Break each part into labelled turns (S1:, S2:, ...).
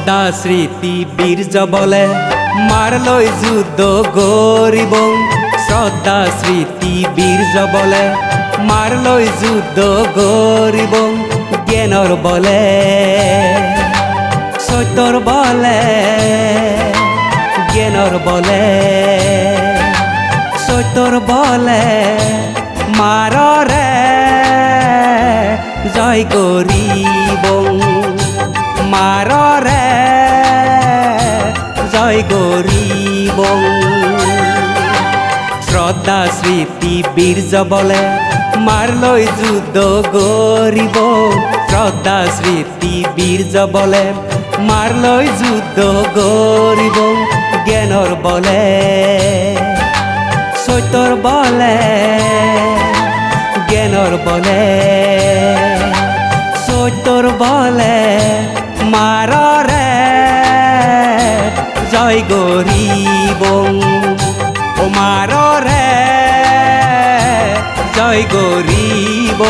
S1: শ্রদ্ধা স্মৃতি বীর্য বলে মারলই যুদ্ধ গরিব শ্রদ্ধা স্মৃতি বীর্য বলে মারলই যুদ্ধ গরিব জ্ঞানর বলে সত্যর বলে জ্ঞানর বলে সত্যর বলে মাররে জয় গরিব মাররে জয় গরিব শ্রদ্ধা স্মৃতি বীর্য বলে মারলই যুদ্ধ গরিব শ্রদ্ধা স্মৃতি বীর্য বলে মারলই যুদ্ধ গরিব জ্ঞানর বলে সত্যর বলে জ্ঞানর বলে সত্যর বলে মাররে জয় গরিব ও মাররে জয় গরিব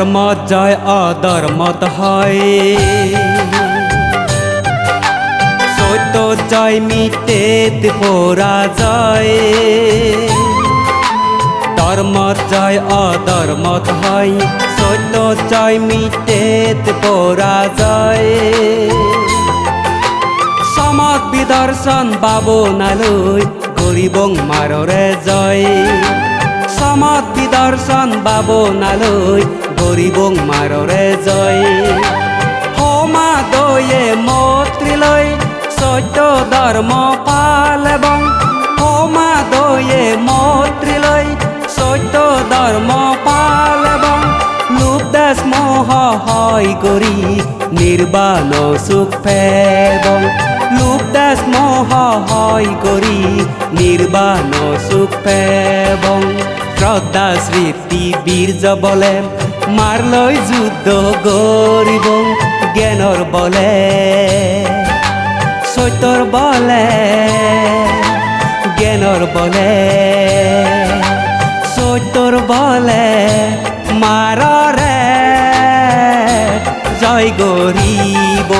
S1: ধর্মত জয় অধর্মত হয় সত্য জয় মিথ্যেত পরাজয় ধর্মত জয় অধর্মত হয় সত্য জয় মিথ্যেত পরাজয় সমত বিদর্শন ভাবনালৈ গরিব মাররে জয় সমত বিদর্শন ভাবনালৈ গরিব মাররে জয় হোমা দয়ে মৈত্রীলৈ সত্য ধর্ম পালবং হোমা দয়ে মৈত্রীলৈ সত্য ধর্ম পালবং লোভ দেশ মোহ হয় করি নির্বাণ সুখ পেবং লোভ দেশ মোহ হয় করি নির্বাণ সুখ পেবং শ্রদ্ধা স্মৃতি বীর্য বলে মারলই যুদ্ধ গরিব জ্ঞানর বলে সত্যর বলে জ্ঞানর বলে সত্যর বলে মাররে জয় গরিব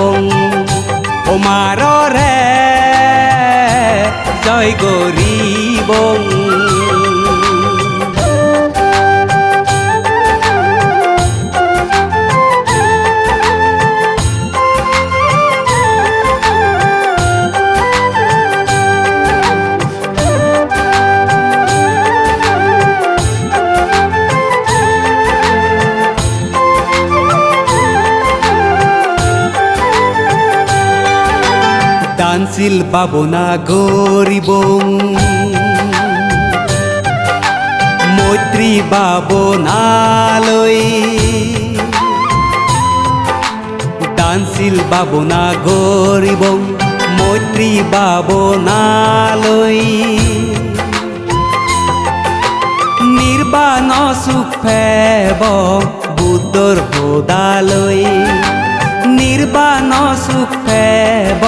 S1: ও মাররে জয় গরিব দানশীল ভাবনা গরিব মৈত্রী ভাবনালৈ দানশীল ভাবনা গরিব মৈত্রী ভাবনালৈ নির্বাণ সুখ পেব বুদ্ধর হোদালৈ নির্বাণ সুখ পেব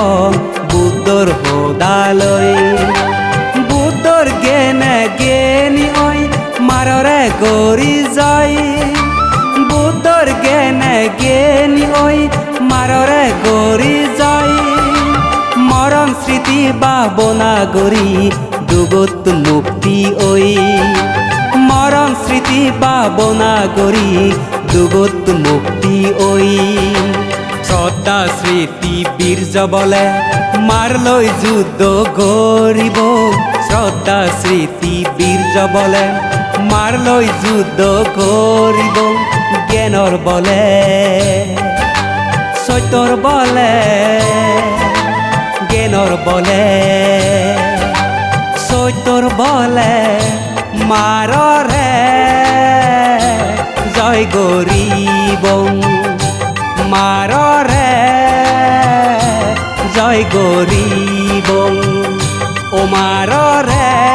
S1: বুদ্ধর হোদালৈ বুদ্ধর জ্ঞানে জ্ঞানী হয় মাররে গরি যায় বুদ্ধর জ্ঞানে জ্ঞানী হয় মাররে গরি যায় মরণ স্মৃতি ভাবনা গরি দুগত মুক্তি ওই মরণ স্মৃতি ভাবনা গরি দুগত মুক্তি ওই শ্রদ্ধা স্মৃতি বীর্য বলে মারলই যুদ্ধ গরিব শ্রদ্ধা স্মৃতি বীর্য বলে মারলই যুদ্ধ গরিব জ্ঞানর বলে সত্যর বলে জ্ঞানর বলে সত্যর বলে মাররে জয় গরিব মাররে জয় গরিব ও মাররে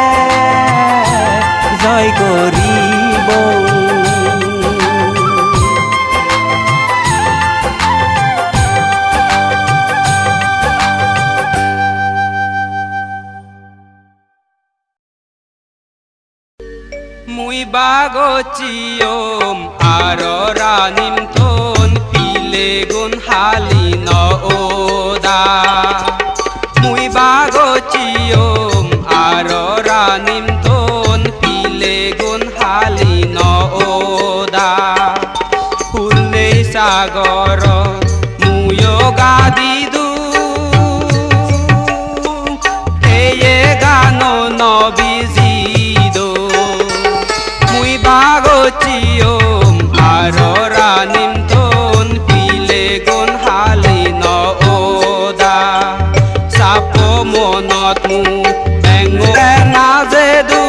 S1: bago cium aro ranim ton pile gun halino oda mui bago cium aro ranim ton pile gun halino oda pulne sagoro muyo gadidu eye gano no bizido mui bago cium aro ranim ton pile gun halino oda sapo monot mu engo nazedu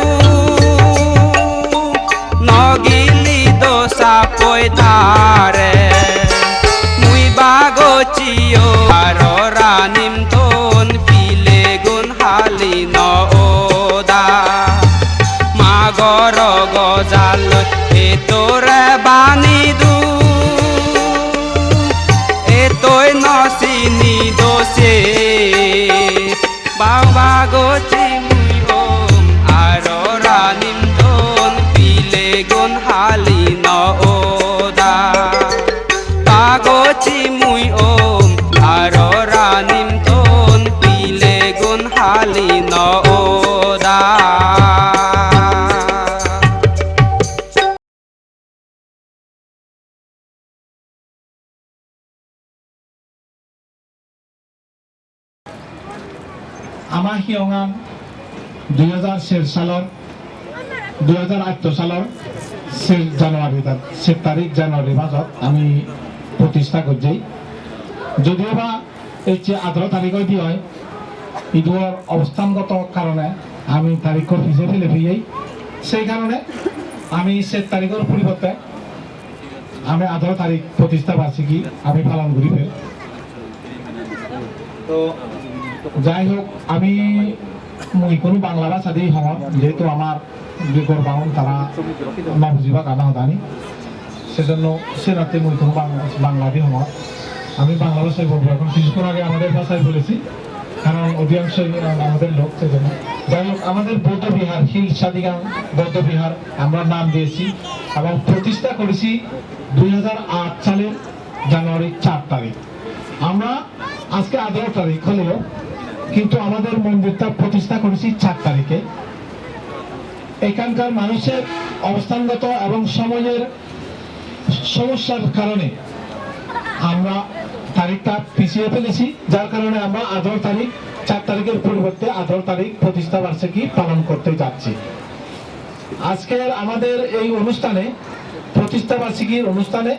S1: nogili do sapoi tare mui bago cium aro ranim ton pile gun halino oda magoro gozal etore banidu etoi nosini dose bago cimui aro ranim ton pile gun halino oda bago cimui aro ranim ton pile gun halino oda
S2: আমাৰ হিয়ঙাম 2004 সালৰ 2008 সালৰ 7 তাৰিখ জানুৱাৰী মাজত আমি প্ৰতিষ্ঠা কৰিছে যদিওবা এই যে 18 তাৰিখৰ দি হয় ইদুৰ অৱস্থানগত কাৰণে আমি তাৰিখৰ পিছে ফেলে ফেলাই সেই কাৰণে আমি 7 তাৰিখৰ পৰিৱৰ্তে আমি 18 তাৰিখ প্ৰতিষ্ঠা বাৰ্ষিকী আমি পালন কৰি ফেল তো যাই হোক আমি মই কোনো বাংলা ভাষা দিয়ে হওয়ার যেহেতু আমার বেগর বাউন তারা না বুঝিবা কানা হতানি সেজন্য সে রাতে মই কোনো বাংলা দিয়ে হওয়ার আমি বাংলা ভাষায় বলবো এখন কিছুক্ষণ আগে আমাদের ভাষায় বলেছি কারণ অধিকাংশ আমাদের লোক সেজন্য যাই হোক আমাদের বৌদ্ধ বিহার হিল সাদিগাং বৌদ্ধ বিহার আমরা নাম দিয়েছি এবং প্রতিষ্ঠা করেছি 2008 সালের জানুয়ারি 4 তারিখ আমরা আজকে 18 তারিখ হলেও কিন্তু আমাদের মন্দিরটা প্রতিষ্ঠা করেছি 4 তারিখে এখানকার মানুষের অবস্থানগত এবং সময়ের সমস্যার কারণে আমরা তারিখটা পিছিয়ে ফেলেছি যার কারণে আমরা 18 তারিখ 4 তারিখের পরিবর্তে 18 তারিখ প্রতিষ্ঠা বার্ষিকী পালন করতে যাচ্ছি আজকের আমাদের এই অনুষ্ঠানে প্রতিষ্ঠা বার্ষিকীর অনুষ্ঠানে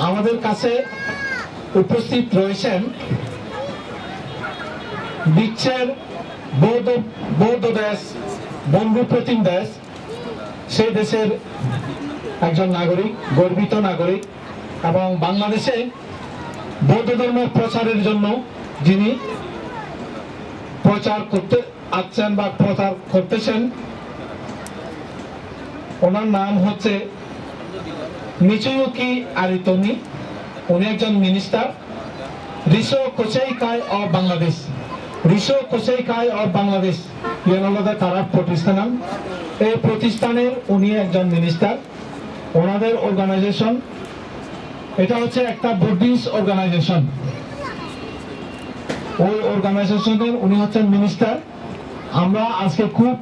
S2: আমাদের কাছে উপস্থিত রয়েছেন বিশ্বের বৌদ্ধ দেশ বঙ্গ প্রতিম দেশ সেই দেশের একজন নাগরিক গর্বিত নাগরিক এবং বাংলাদেশে বৌদ্ধ ধর্ম প্রচারের জন্য যিনি প্রচার করতে আসছেন বা প্রচার করতেছেন ওনার নাম হচ্ছে মিচুয়ুকি আরিতোমি উনি একজন minister Rissho Koseikai of Bangladesh Rissho Koseikai of Bangladesh ইয়ানলদা তারা প্রতিষ্ঠান এই প্রতিষ্ঠানের উনি একজন মিনিস্টার ওনাদের অর্গানাইজেশন এটা হচ্ছে একটা বুদ্ধিস্ট অর্গানাইজেশন ওই অর্গানাইজেশনের উনি হচ্ছেন মিনিস্টার আমরা আজকে খুব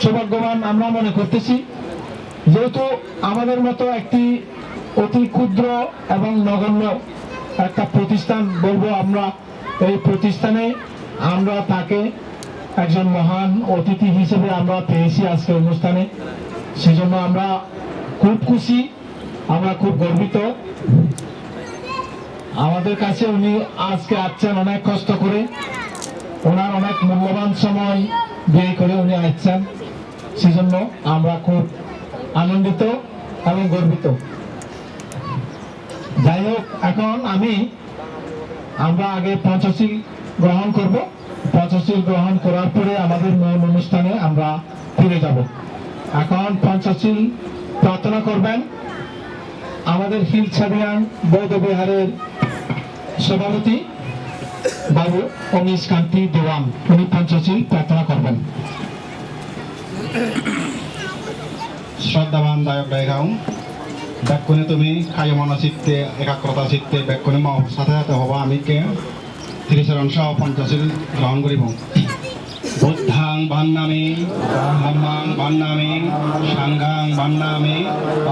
S2: সৌভাগ্যবান আমরা মনে করতেছি যেহেতু আমাদের মতো একটি অতি ক্ষুদ্র এবং নগণ্য একটা প্রতিষ্ঠান বলবো আমরা এই প্রতিষ্ঠানে আমরা তাকে একজন মহান অতিথি হিসেবে আমরা পেয়েছি আজকে অনুষ্ঠানে সেজন্য আমরা খুব খুশি আমরা খুব গর্বিত আমাদের কাছে উনি আজকে আসছেন অনেক কষ্ট করে ওনার অনেক মূল্যবান সময় ব্যয় করে উনি আসছেন সেজন্য আমরা খুব আনন্দিত এবং গর্বিত যাই হোক এখন আমরা আগে পঞ্চশীল গ্রহণ করব পঞ্চশীল গ্রহণ করার পরে আমাদের মূল অনুষ্ঠানে আমরা ফিরে যাব এখন পঞ্চশীল প্রার্থনা করবেন আমাদের হিল ছাবিয়াং বৌদ্ধ বিহারের সভাপতি বাবু অমিশ কান্তি দেওয়ান উনি পঞ্চশীল প্রার্থনা করবেন
S3: শ্রদ্ধাবান দায়ক দায়িকাও ব্যাকুণে তুমি খায়মনা চিত্তে একাগ্রতা চিত্তে ব্যাকুণে সাথে সাথে হবা আমি কে 30 অংশ পঞ্চাশীল গ্রহণ করিব বুদ্ধাং বান্নামি ধম্মাং বান্নামি সাংঘাং বান্নামি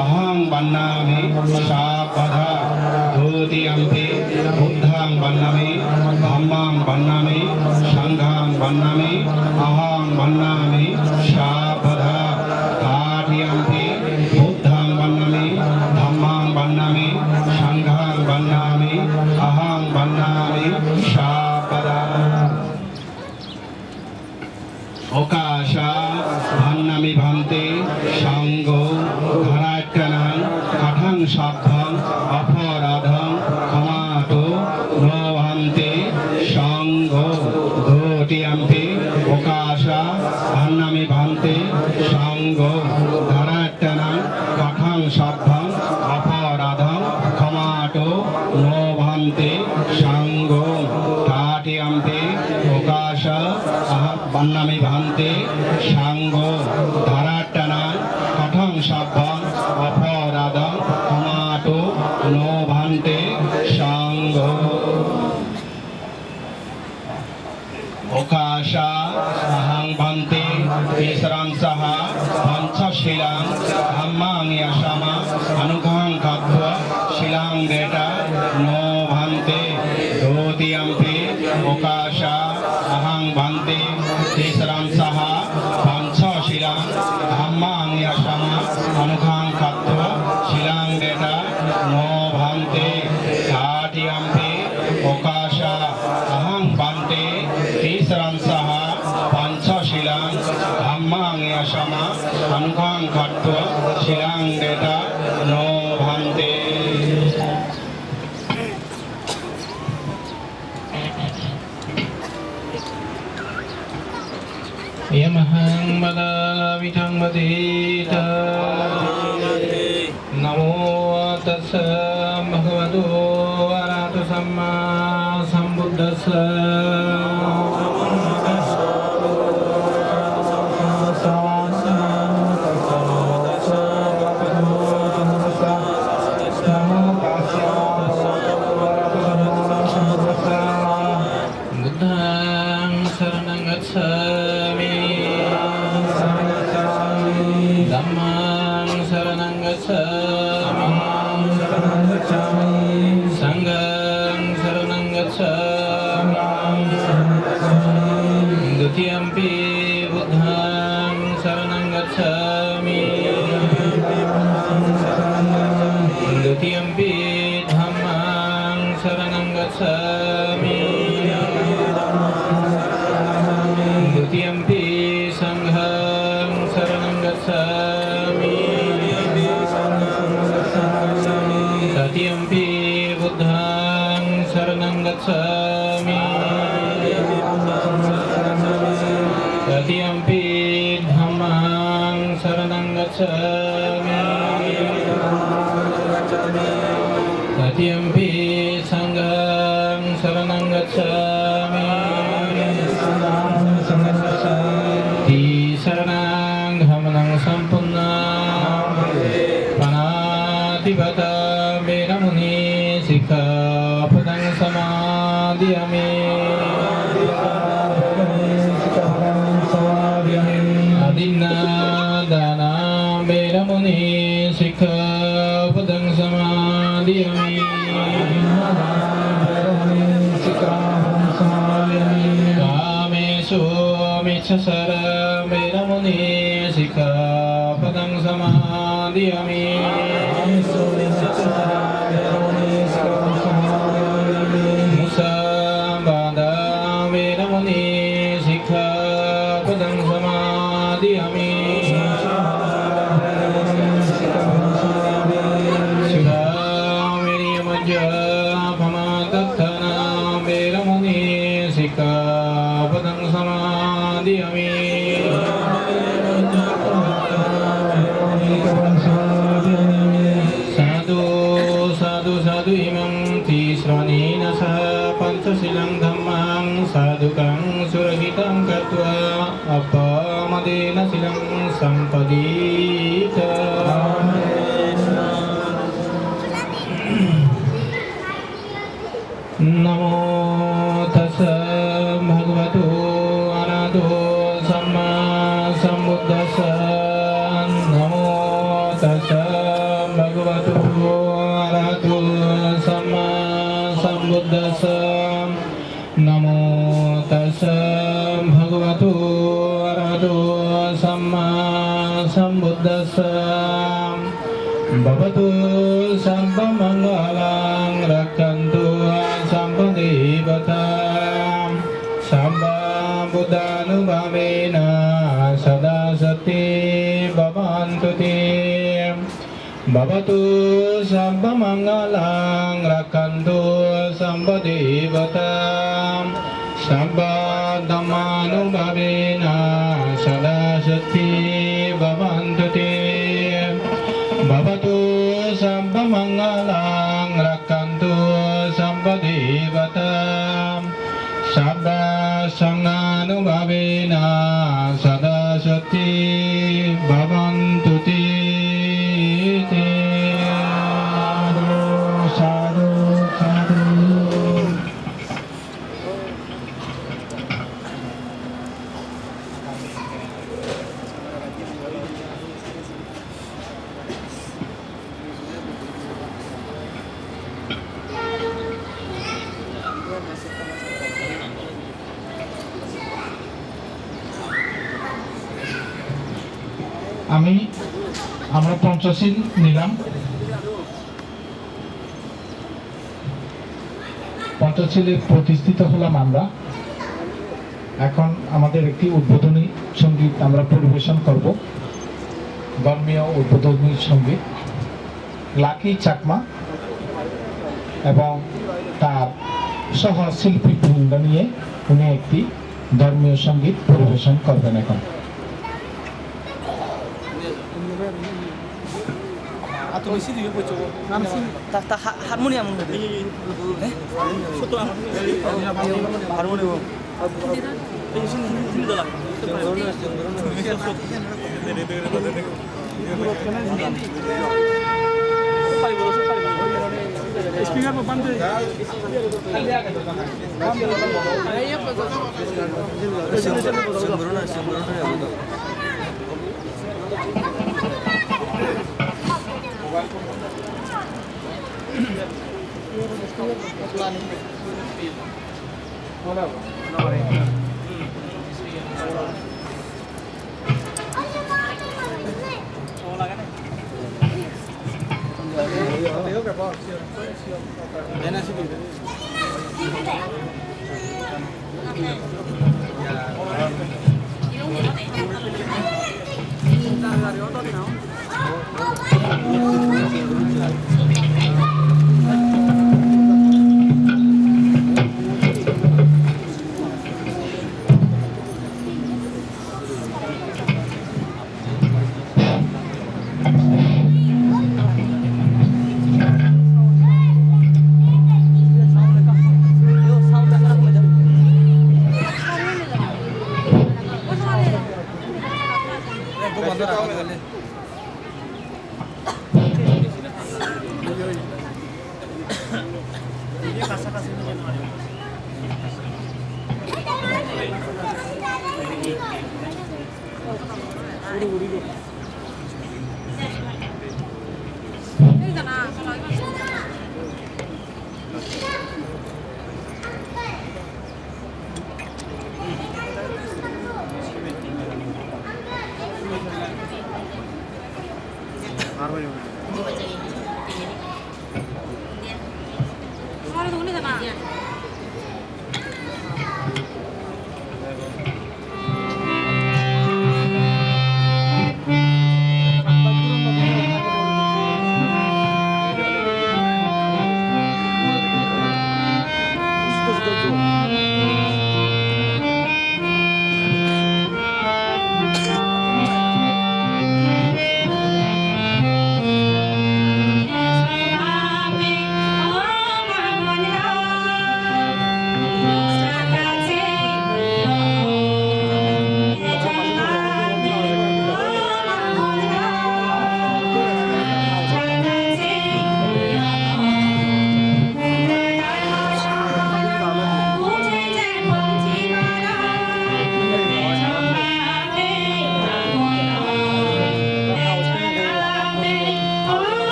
S3: অহং বান্নামি সাবধান ধূতিয়ম্পি বুদ্ধাং বান্নামি ধম্মাং বান্নামি সাংঘাং বান্নামি অহং বান্নামি সাবধান কাঠিয়ম্পি বুদ্ধাং বান্নামি ধম্মাং বান্নামি সাংঘাং বান্নামি অহং বান্নামি সাবধান অকাশা ভান্নামি ভান্তে সাঙ্গ ধারাট্টানাং কাঠাং সাধ্যাং অপরাধং ক্ষমাটো নভান্তে সাঙ্গ ধোটিয়াম্পি অকাশা ভান্নামি ভান্তে সাঙ্গ ধারাট্টানাং কাঠাং সাধ্যাং অপরাধং ক্ষমাটো নভান্তে সাঙ্গ ধাটিয়াম্পি অকাশা বান্নামি ভান্তে সাঙ্গ ধারাট্টানা কঠং সাভ্যং অপরাধং ক্ষমাটো নো ভান্তে সাঙ্গ অকাশা অহং ভান্তে তিসরাংসহ পঞ্চশীলাং ধম্মাং ইয়াসামা অনুঘাং কাত্বা শিলাং বেটা নো ভান্তে ধোতিয়ম্পি অকাশা অহং ভান্তে তিসরাংসহ পঞ্চশীলাং ধম্মাং ইয়াসামা অনুঘাং কাত্বা শিলাং বেটা নো ভান্তে ধাটিয়ম্পি অকাশা অহং ভান্তে তিসরাংসহ পঞ্চশীলাং ধম্মাং ইয়াসামা অনুঘাং কাত্বা শিলাং বেটা নো ভান্তে
S4: Yamahang Madavitang Madita Namo Tassa Bhagavato Arahato Samma Sambuddhassa Buddhang Saranang Gacchami Dhammang Saranang Gacchami Sanghang Saranang Gacchami Dutiyampi Buddhang Saranang Gacchami Dutiyampi Dhammang Saranang Gacchami Dutiyampi Sanghang Saranang Gacchami Tatiyampi Buddhang Saranang Gacchami Tatiyampi Dhammang Saranang Gacchami Tatiyampi Sanghang Saranang Gacchami Di saranang dhamanang sampurnam Panatipata Veramuni Sikkhapadang samadhiyami Adinna dana Veramuni Sikkhapadang samadhiyami Kamesu Michasara Veramuni Sikkhapadang samadhiyami Musabada Veramuni Sikkhapadang samadhiyami Sudhaviriyamajja Pamadattana Veramuni Sikkhapadang samadhiyami Sadhu sadhu sadhu imam tisranina saha pancasilang dhammang sadhukang surahitam katva apamadena silang sampadita Namo tassa bhagavato arahato samma sambuddhassa. Namo tassa bhagavato arahato samma sambuddhassa. Namo tassa bhagavato arahato samma sambuddhassa. Bhavatu sabba mangalang rakkantu sabba devatam sabba buddhanubhavena sada sati bhavantu te. Bhavatu sabba mangalang rakkantu sabba devatam sabba dhammanubhavena sada sati bhavantu te. Bhavatu sabba mangalang rakkantu sabba devatam sabba sanganubhavena sada sati bhavantu te.
S2: Sadhu, sadhu. আমরা পঞ্চশীল নিলাম। পঞ্চশীলে প্রতিষ্ঠিত হলাম আমরা। এখন আমাদের একটি উদ্বোধনী সঙ্গীত আমরা পরিবেশন করব, ধর্মীয় উদ্বোধনী সঙ্গীত। লাকি চাকমা এবং তার সহশিল্পী বৃন্দ নিয়ে উনি একটি ধর্মীয় সঙ্গীত পরিবেশন করবেন এখন।
S5: Tak harmonium harmonium speaker bande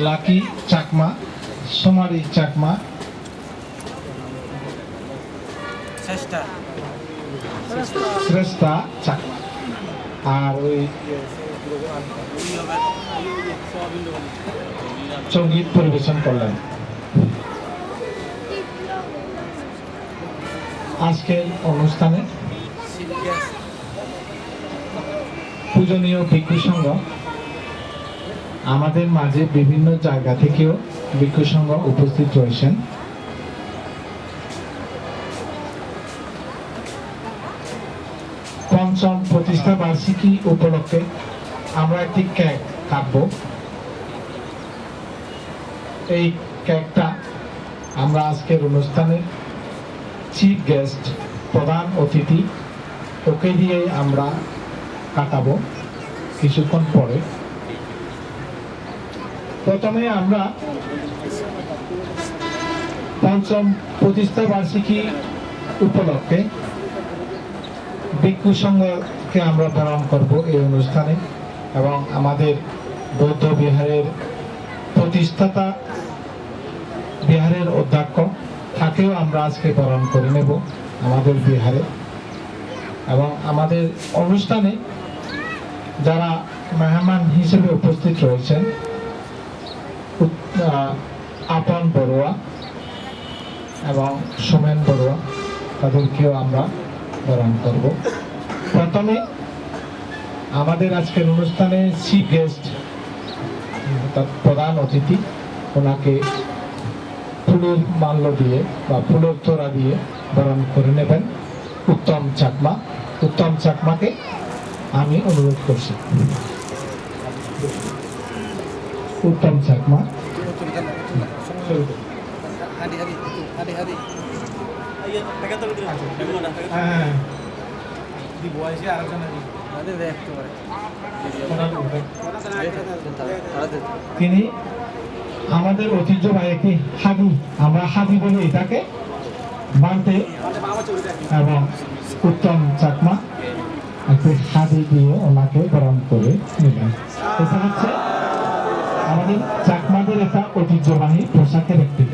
S2: Lucky Chakma, Somari Chakma, Shreshtha Chakma. আর ওই সঙ্গীত পরিবেশন করলেন। আজকের অনুষ্ঠানে পূজনীয় ভিক্ষু সংঘ, আমাদের মাঝে বিভিন্ন জায়গা থেকেও ভিক্ষু সংঘ উপস্থিত রয়েছেন। পঞ্চম প্রতিষ্ঠা বার্ষিকী উপলক্ষে আমরা একটি কেক কাটবো। এই কেকটা আমরা আজকের অনুষ্ঠানে চিফ গেস্ট, প্রধান অতিথি, ওকে দিয়ে আমরা কাটাবো কিছুক্ষণ পরে। প্রথমে আমরা পঞ্চম প্রতিষ্ঠা বার্ষিকী উপলক্ষে ভিক্ষু সংঘকে আমরা বরণ করব এই অনুষ্ঠানে, এবং আমাদের বৌদ্ধ বিহারের প্রতিষ্ঠাতা, বিহারের অধ্যক্ষ তাকেও আমরা আজকে বরণ করে নেব আমাদের বিহারে। এবং আমাদের অনুষ্ঠানে যারা মেহমান হিসেবে উপস্থিত রয়েছেন, আপন বড়ুয়া এবং সোমেন বড়ুয়া, তাদেরকেও আমরা বরণ করব। প্রথমে আমাদের আজকের অনুষ্ঠানে চিফ গেস্ট, প্রধান অতিথি, ওনাকে ফুলের মাল্য দিয়ে বা ফুলের তোড়া দিয়ে বরণ করে নেবেন উত্তম চাকমা। উত্তম চাকমাকে আমি অনুরোধ করছি। উত্তম চাকমা, হ্যাঁ, তিনি আমাদের ঐতিহ্যবাহী একটি হাদি, আমরা হাদি বলি এটাকে, বানতে, এবং উত্তম চাকমা একটি হাদি দিয়ে ওনাকে বরণ করে নিলেন। এটা হচ্ছে আমাদের চাকমাদের একটা ঐতিহ্যবাহী পোশাকের একটি।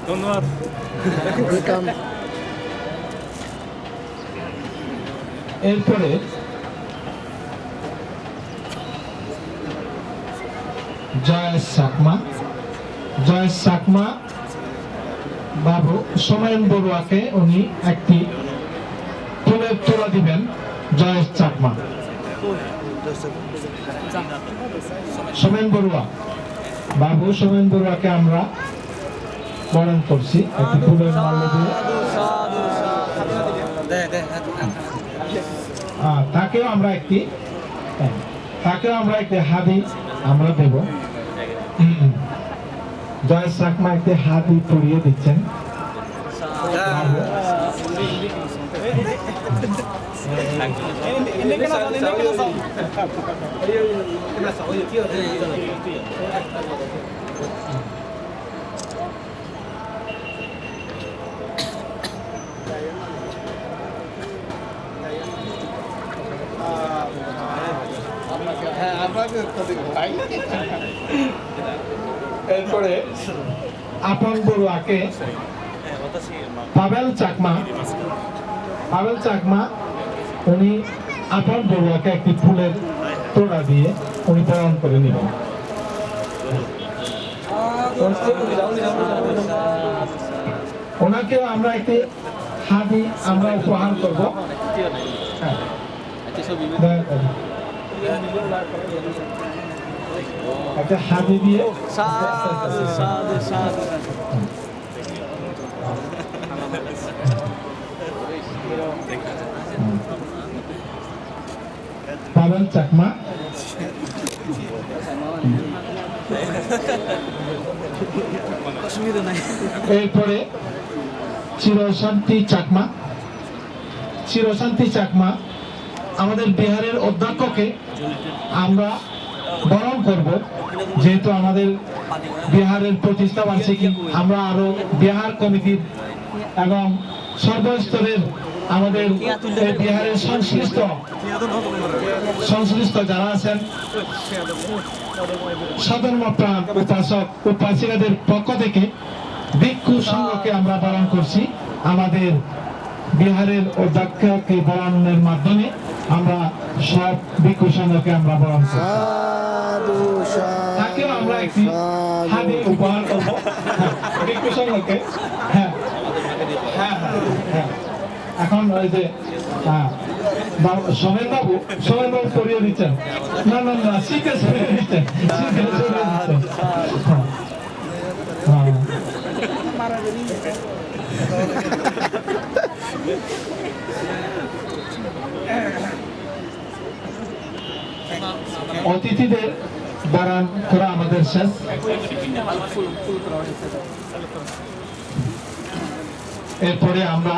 S5: ধন্যবাদ।
S2: এরপরে জয়েশ চাকমা, জয়েশ চাকমা বাবু সোমেন বড়ুয়াকে উনি একটি ফুলের তোড়া দিবেন। জয়েশ চাকমা, সোমেন বড়ুয়া বাবু, সোমেন বড়ুয়াকে আমরা বরণ করছি একটি ফুলের মাল্য দিয়ে। তাকেও আমরা একটি হাদি আমরা দেব। জয়েশ চাকমা একটি হাদি পরিয়ে দিচ্ছেন। এরপরে আপন বড়ুয়াকে পাবেল চাকমা, পাবেল চাকমা উনি আপন বড়ুয়াকে একটি ফুলের তোড়া দিয়ে উনি বরণ করে নেবেন। ওনাকেও আমরা একটি হাদি আমরা উপহার করবো। একটা হাদি দিয়ে পাবেল চাকমা, এরপরে চিরশান্তি চাকমা। চিরশান্তি চাকমা আমাদের বিহারের অধ্যক্ষকে আমরা বরণ করব, যেহেতু আমাদের বিহারের প্রতিষ্ঠা বার্ষিকী। আমরা আরো বিহার কমিটির এবং সর্বস্তরের আমাদের এই বিহারের সংশ্লিষ্ট যারা আছেন সধর্মপ্রাণ উপাসক উপাসিকাদের পক্ষ থেকে ভিক্ষু সংঘকে আমরা বরণ করছি। আমাদের বিহারের অধ্যক্ষকে বরণের মাধ্যমে আমরা সব ভিক্ষু সংঘকে আমরা বরণ করছি। তাকেও আমরা একটি হাদি উপহার করবো ভিক্ষু সংঘকে। হ্যাঁ হ্যাঁ হ্যাঁ, এখন ওই যে সোমেন বাবু করিয়ে দিচ্ছেন। না না না, শিখে সরিয়ে দিচ্ছেন, শিখে সরিয়ে দিচ্ছেন। অতিথিদের বারান করা আমাদের শেষ। এরপরে আমরা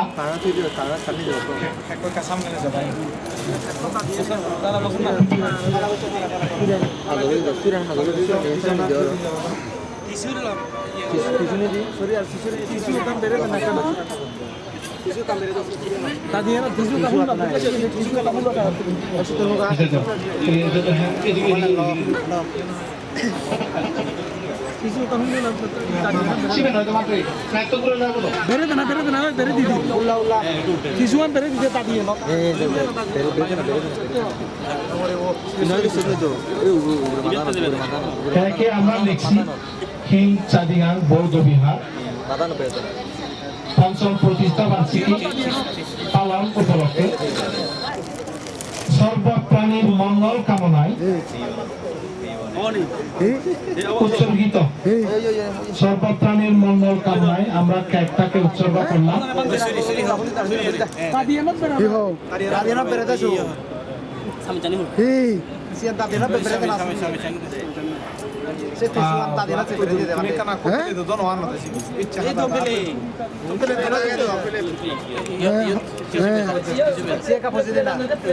S2: আমরা লিখছি হিং চাঁদিগাঁও বৌদ্ধ বিহার পঞ্চম প্রতিষ্ঠা বার্ষিকী পালন উপলক্ষে সর্বপ্রাণীর মঙ্গল কামনায় উৎসর্গিত। সর্বপ্রাণীর মঙ্গল কামনায় আমরা কেকটাকে উৎসর্গ করলাম।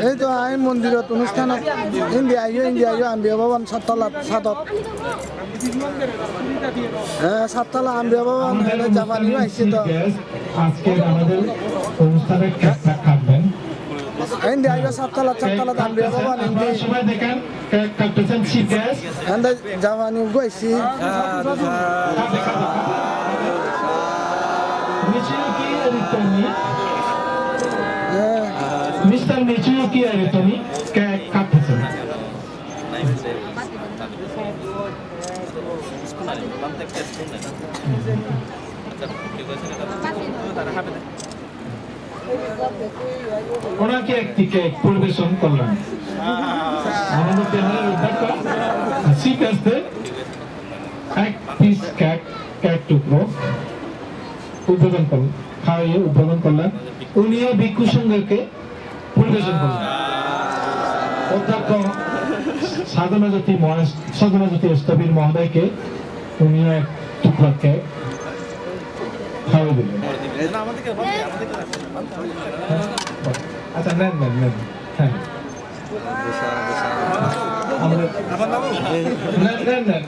S6: এই তো আই মন্দিরত অনুষ্ঠানত ইন্ডিয়া আম্বিয়া ভবন সাততলা সাতত সাততলা আম্বিয়া ভবন জাপানিও আসছে তো
S2: আজকে আমাদের অনুষ্ঠানে কেকটা কাটবেন।
S6: ইন্ডিয়া সাততলা আম্বিয়া ভবন
S2: সবাই দেখেন কেক কাটতেছেন চিফ গেস্ট
S6: জাপানি গেছি।
S2: মিস্টার মিচুকি আরিতনি কেক কাটতেছেন। ওনাকে একটি কেক পরিবেশন করলেন। আমাদের বিহারের অধ্যক্ষ চিফ গেস্টদের এক পিস কেক টুকরো উদ্বোধন করলেন, খাইয়ে উদ্বোধন করলেন। উনিও ভিক্ষু সংঘকে পরিবেশন করলেন। অধ্যক্ষ সাধনাজ্যোতি স্থবির মহোদয়কে উনিও এক টুকরা কেক খাওয়া দিলেন। আচ্ছা নেন নেন নেন, হ্যাঁ নেন নেন নেন।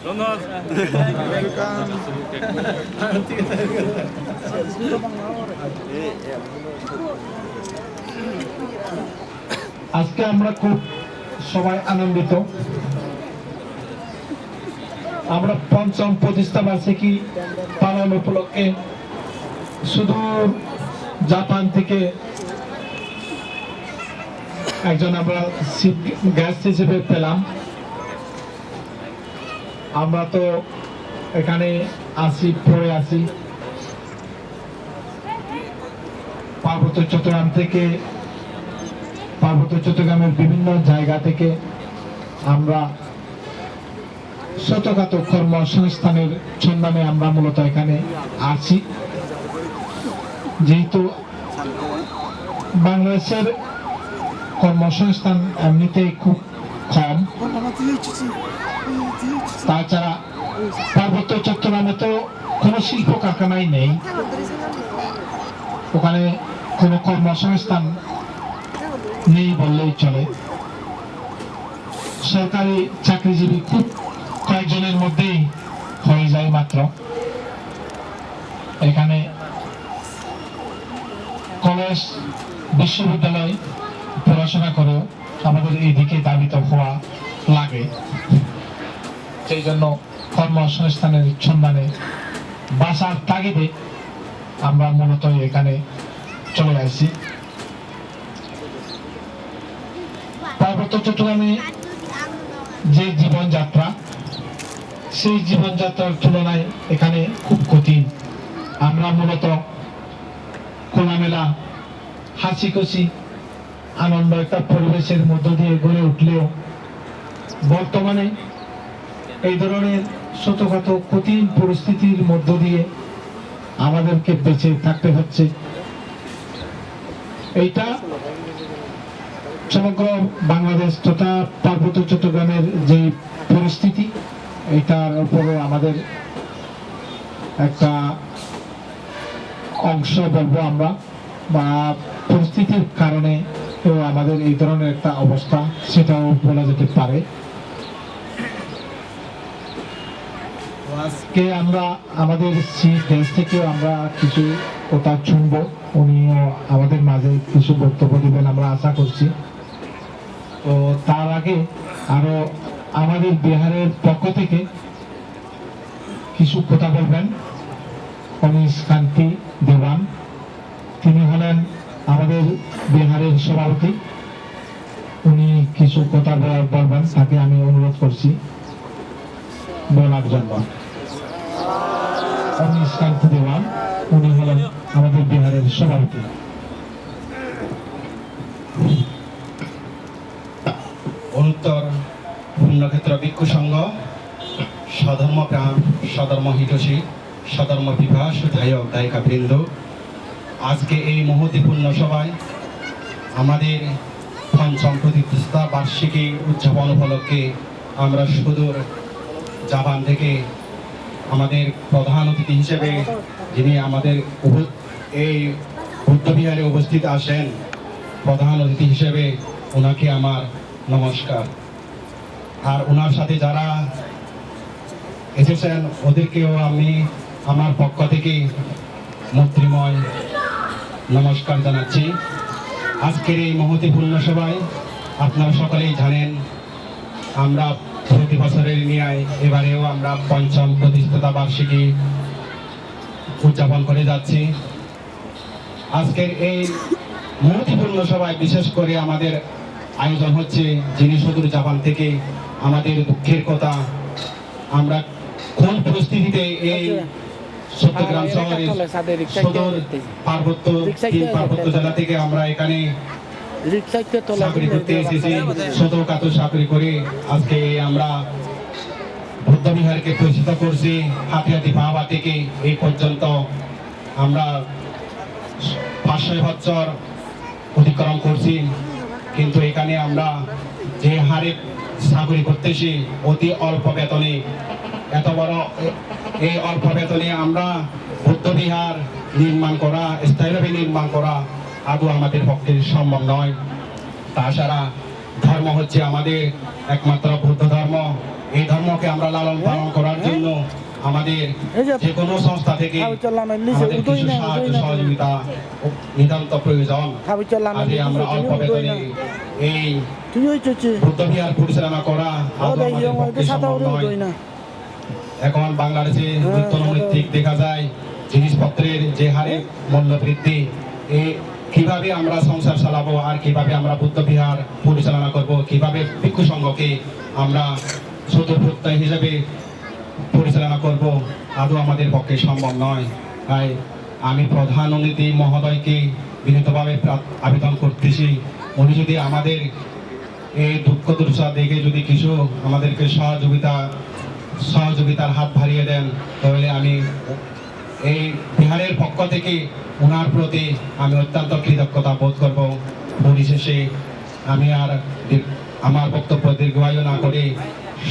S5: ধন্যবাদ।
S2: আজকে আমরা খুব সবাই আনন্দিত। আমরা পঞ্চম প্রতিষ্ঠা বার্ষিকী পালন উপলক্ষে সুদূর জাপান থেকে একজন আমরা গেস্ট হিসেবে পেলাম। আমরা তো এখানে পড়ে আছি পার্বত্য চট্টগ্রামের বিভিন্ন জায়গা থেকে আমরা ছোটখাটো কর্মসংস্থানের সন্ধানে আমরা মূলত এখানে আছি। যেহেতু বাংলাদেশের কর্মসংস্থান এমনিতেই খুব কম, তাছাড়া পার্বত্য চট্টগ্রামে তো কোনো শিল্প কারখানাই নেই, ওখানে কোনো কর্মসংস্থান নেই বললেই চলে। সরকারি চাকরিজীবী খুব কয়েকজনের মধ্যেই হয়ে যায় মাত্র। এখানে কলেজ বিশ্ববিদ্যালয় পড়াশোনা করেও আমাদের এইদিকে দাবিত হওয়া লাগে। সেই জন্য কর্মসংস্থানের সন্ধানে বাসার তাগিদে আমরা মূলত এখানে চলে আসছি। পার্বত্য চট্টগ্রামে যে জীবনযাত্রা, সেই জীবনযাত্রার তুলনায় এখানে খুব কঠিন। আমরা মূলত খোলামেলা হাসি খুশি আনন্দ একটা পরিবেশের মধ্য দিয়ে গড়ে উঠলেও বর্তমানে এই ধরনের ছোটখাটো কঠিন পরিস্থিতির মধ্য দিয়ে আমাদেরকে বেঁচে থাকতে হচ্ছে। এইটা সমগ্র বাংলাদেশ তথা পার্বত্য চট্টগ্রামের যে পরিস্থিতি, এটার উপরও আমাদের একটা অংশ বলবো আমরা, বা পরিস্থিতির কারণে তো আমাদের এই ধরনের একটা অবস্থা, সেটাও বলা যেতে পারে। আজকে আমরা আমাদের দেশ থেকে আমরা কিছু কথা শুনবো, উনিও আমাদের মাঝে কিছু বক্তব্য দিবেন আমরা আশা করছি। তো তার আগে আরো আমাদের বিহারের পক্ষ থেকে কিছু কথা বলবেন অনিশ কান্তি দেওয়ান। তিনি হলেন আমাদের বিহারের সভাপতি, উনি কিছু কথা বলবেন, তাকে আমি অনুরোধ করছি বলার জন্য। অনিশ কান্তি দেওয়ান, উনি হলেন আমাদের বিহারের সভাপতি।
S3: অনুত্তর পুণ্যক্ষেত্র ভিক্ষু সংঘ, স্বধর্ম প্রাণ, স্বধর্ম হিতৈষী, স্বধর্ম পিপাস দায়ক দায়িকা বৃন্দ, আজকে এই মহতীপূর্ণ সভায় আমাদের পঞ্চম প্রতিষ্ঠা বার্ষিকী উদযাপন উপলক্ষে আমরা সুদূর জাপান থেকে আমাদের প্রধান অতিথি হিসেবে যিনি আমাদের এই বুদ্ধবিহারে উপস্থিত আসেন প্রধান অতিথি হিসেবে, ওনাকে আমার নমস্কার। আর ওনার সাথে যারা এসেছেন ওদেরকেও আমি আমার পক্ষ থেকে মৈত্রীময় নমস্কার জানাচ্ছি। আজকের এই মহতীপূর্ণ সভায় আপনারা সকলেই জানেন আমরা প্রতি বছরের ন্যায় এবারেও আমরা পঞ্চম প্রতিষ্ঠাতা বার্ষিকী উদযাপন করে যাচ্ছি। আজকের এই মহতীপূর্ণ সভায় বিশেষ করে আমাদের আয়োজন হচ্ছে যিনি সুদূর জাপান থেকে আমাদের দুঃখের কথা, আমরা কোন পরিস্থিতিতে এই চট্টগ্রাম শহরের সুদূর পার্বত্য জেলা থেকে আমরা এখানে চাকরি করতে এসেছি, ছোটখাটো চাকরি করে আজকে আমরা বুদ্ধবিহারকে পরিচিত করছি। হাতিয়াতি পাহাড় থেকে এই পর্যন্ত আমরা 500 বছর অতিক্রম করছি, কিন্তু এখানে আমরা যে হারে চাকরি করতেছি অতি অল্প বেতনে, এত বড় এই অল্প বেতনে আমরা বুদ্ধবিহার নির্মাণ করা, স্থায়ীভাবে নির্মাণ করা আদৌ আমাদের পক্ষে সম্ভব নয়। তাছাড়া ধর্ম হচ্ছে আমাদের একমাত্র বুদ্ধ ধর্ম, এই ধর্মকে আমরা লালন পালন করার জন্য আমাদের যে কোনো সংস্থা থেকে আমাদের কিছু সাহায্য সহযোগিতা নিতান্ত প্রয়োজন। আজকে আমরা অল্প বেতনে এই বুদ্ধবিহার পরিচালনা করা আদৌ আমাদের পক্ষে সম্ভব নয়। এখন বাংলাদেশে নিত্যনৈমিত্তিক দেখা যায় জিনিসপত্রের যে হারে মূল্য বৃদ্ধি, কিভাবে আমরা সংসার চালাবো আর কিভাবে আমরা বুদ্ধবিহার পরিচালনা করব, কিভাবে ভিক্ষু সংঘকে আমরা চতুর্ভুক্তায় হিসেবে পরিচালনা করব আদৌ আমাদের পক্ষে সম্ভব নয়। তাই আমি প্রধান অতিথি মহোদয়কে বিনীতভাবে আবেদন করতেছি, উনি যদি আমাদের এই দুঃখ দুর্দশা দেখে যদি কিছু আমাদেরকে সহযোগিতা সহযোগিতার হাত বাড়িয়ে দেন, তাহলে আমি এই বিহারের পক্ষ থেকে ওনার প্রতি আমি অত্যন্ত কৃতজ্ঞতা বোধ করব। পরিশেষে আমি আর আমার বক্তব্য দীর্ঘায়ু না করে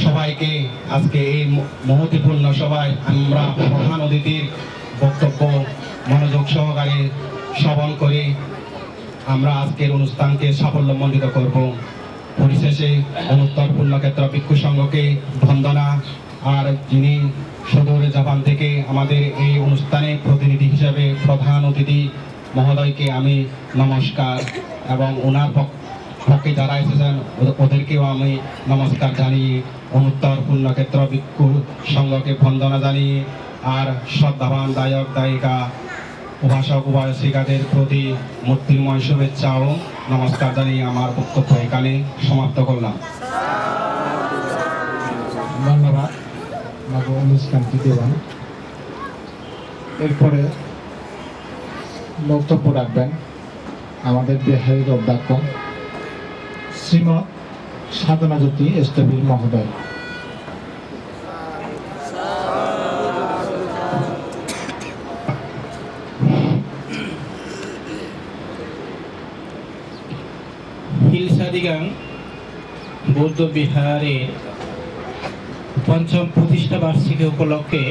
S3: সবাইকে আজকে এই মহতিপূর্ণ সভায় আমরা প্রধান অতিথির বক্তব্য মনোযোগ সহকারে শ্রবণ করে আমরা আজকের অনুষ্ঠানকে সাফল্যমণ্ডিত করব। পরিশেষে অনুত্তর পুণ্যক্ষেত্র ভিক্ষু সংঘকে বন্দনা, আর যিনি সুদূর জাপান থেকে আমাদের এই অনুষ্ঠানে প্রতিনিধি হিসেবে প্রধান অতিথি মহোদয়কে আমি নমস্কার, এবং ওনার পক্ষে যারা এসেছেন ওদেরকেও আমি নমস্কার জানিয়ে অনুত্তর পুণ্যক্ষেত্র ভিক্ষু সংঘকে বন্দনা জানিয়ে, আর শ্রদ্ধাবান দায়ক দায়িকা উপাসক উপাসিকাদের প্রতি মূর্তিময় শুভেচ্ছা ও নমস্কার জানিয়ে আমার বক্তব্য এখানে সমাপ্ত করলাম।
S2: ধন্যবাদ আমাকে অনুষ্ঠানটি দেবেন। এরপরে বক্তব্য রাখবেন আমাদের বিহারের অধ্যক্ষ শ্রীমৎ সাধনা জ্যোতি এসডব্লিউ মহোদয়।
S4: হিলসাদিগাং বৌদ্ধ বিহারের পঞ্চম প্রতিষ্ঠা বার্ষিকী উপলক্ষে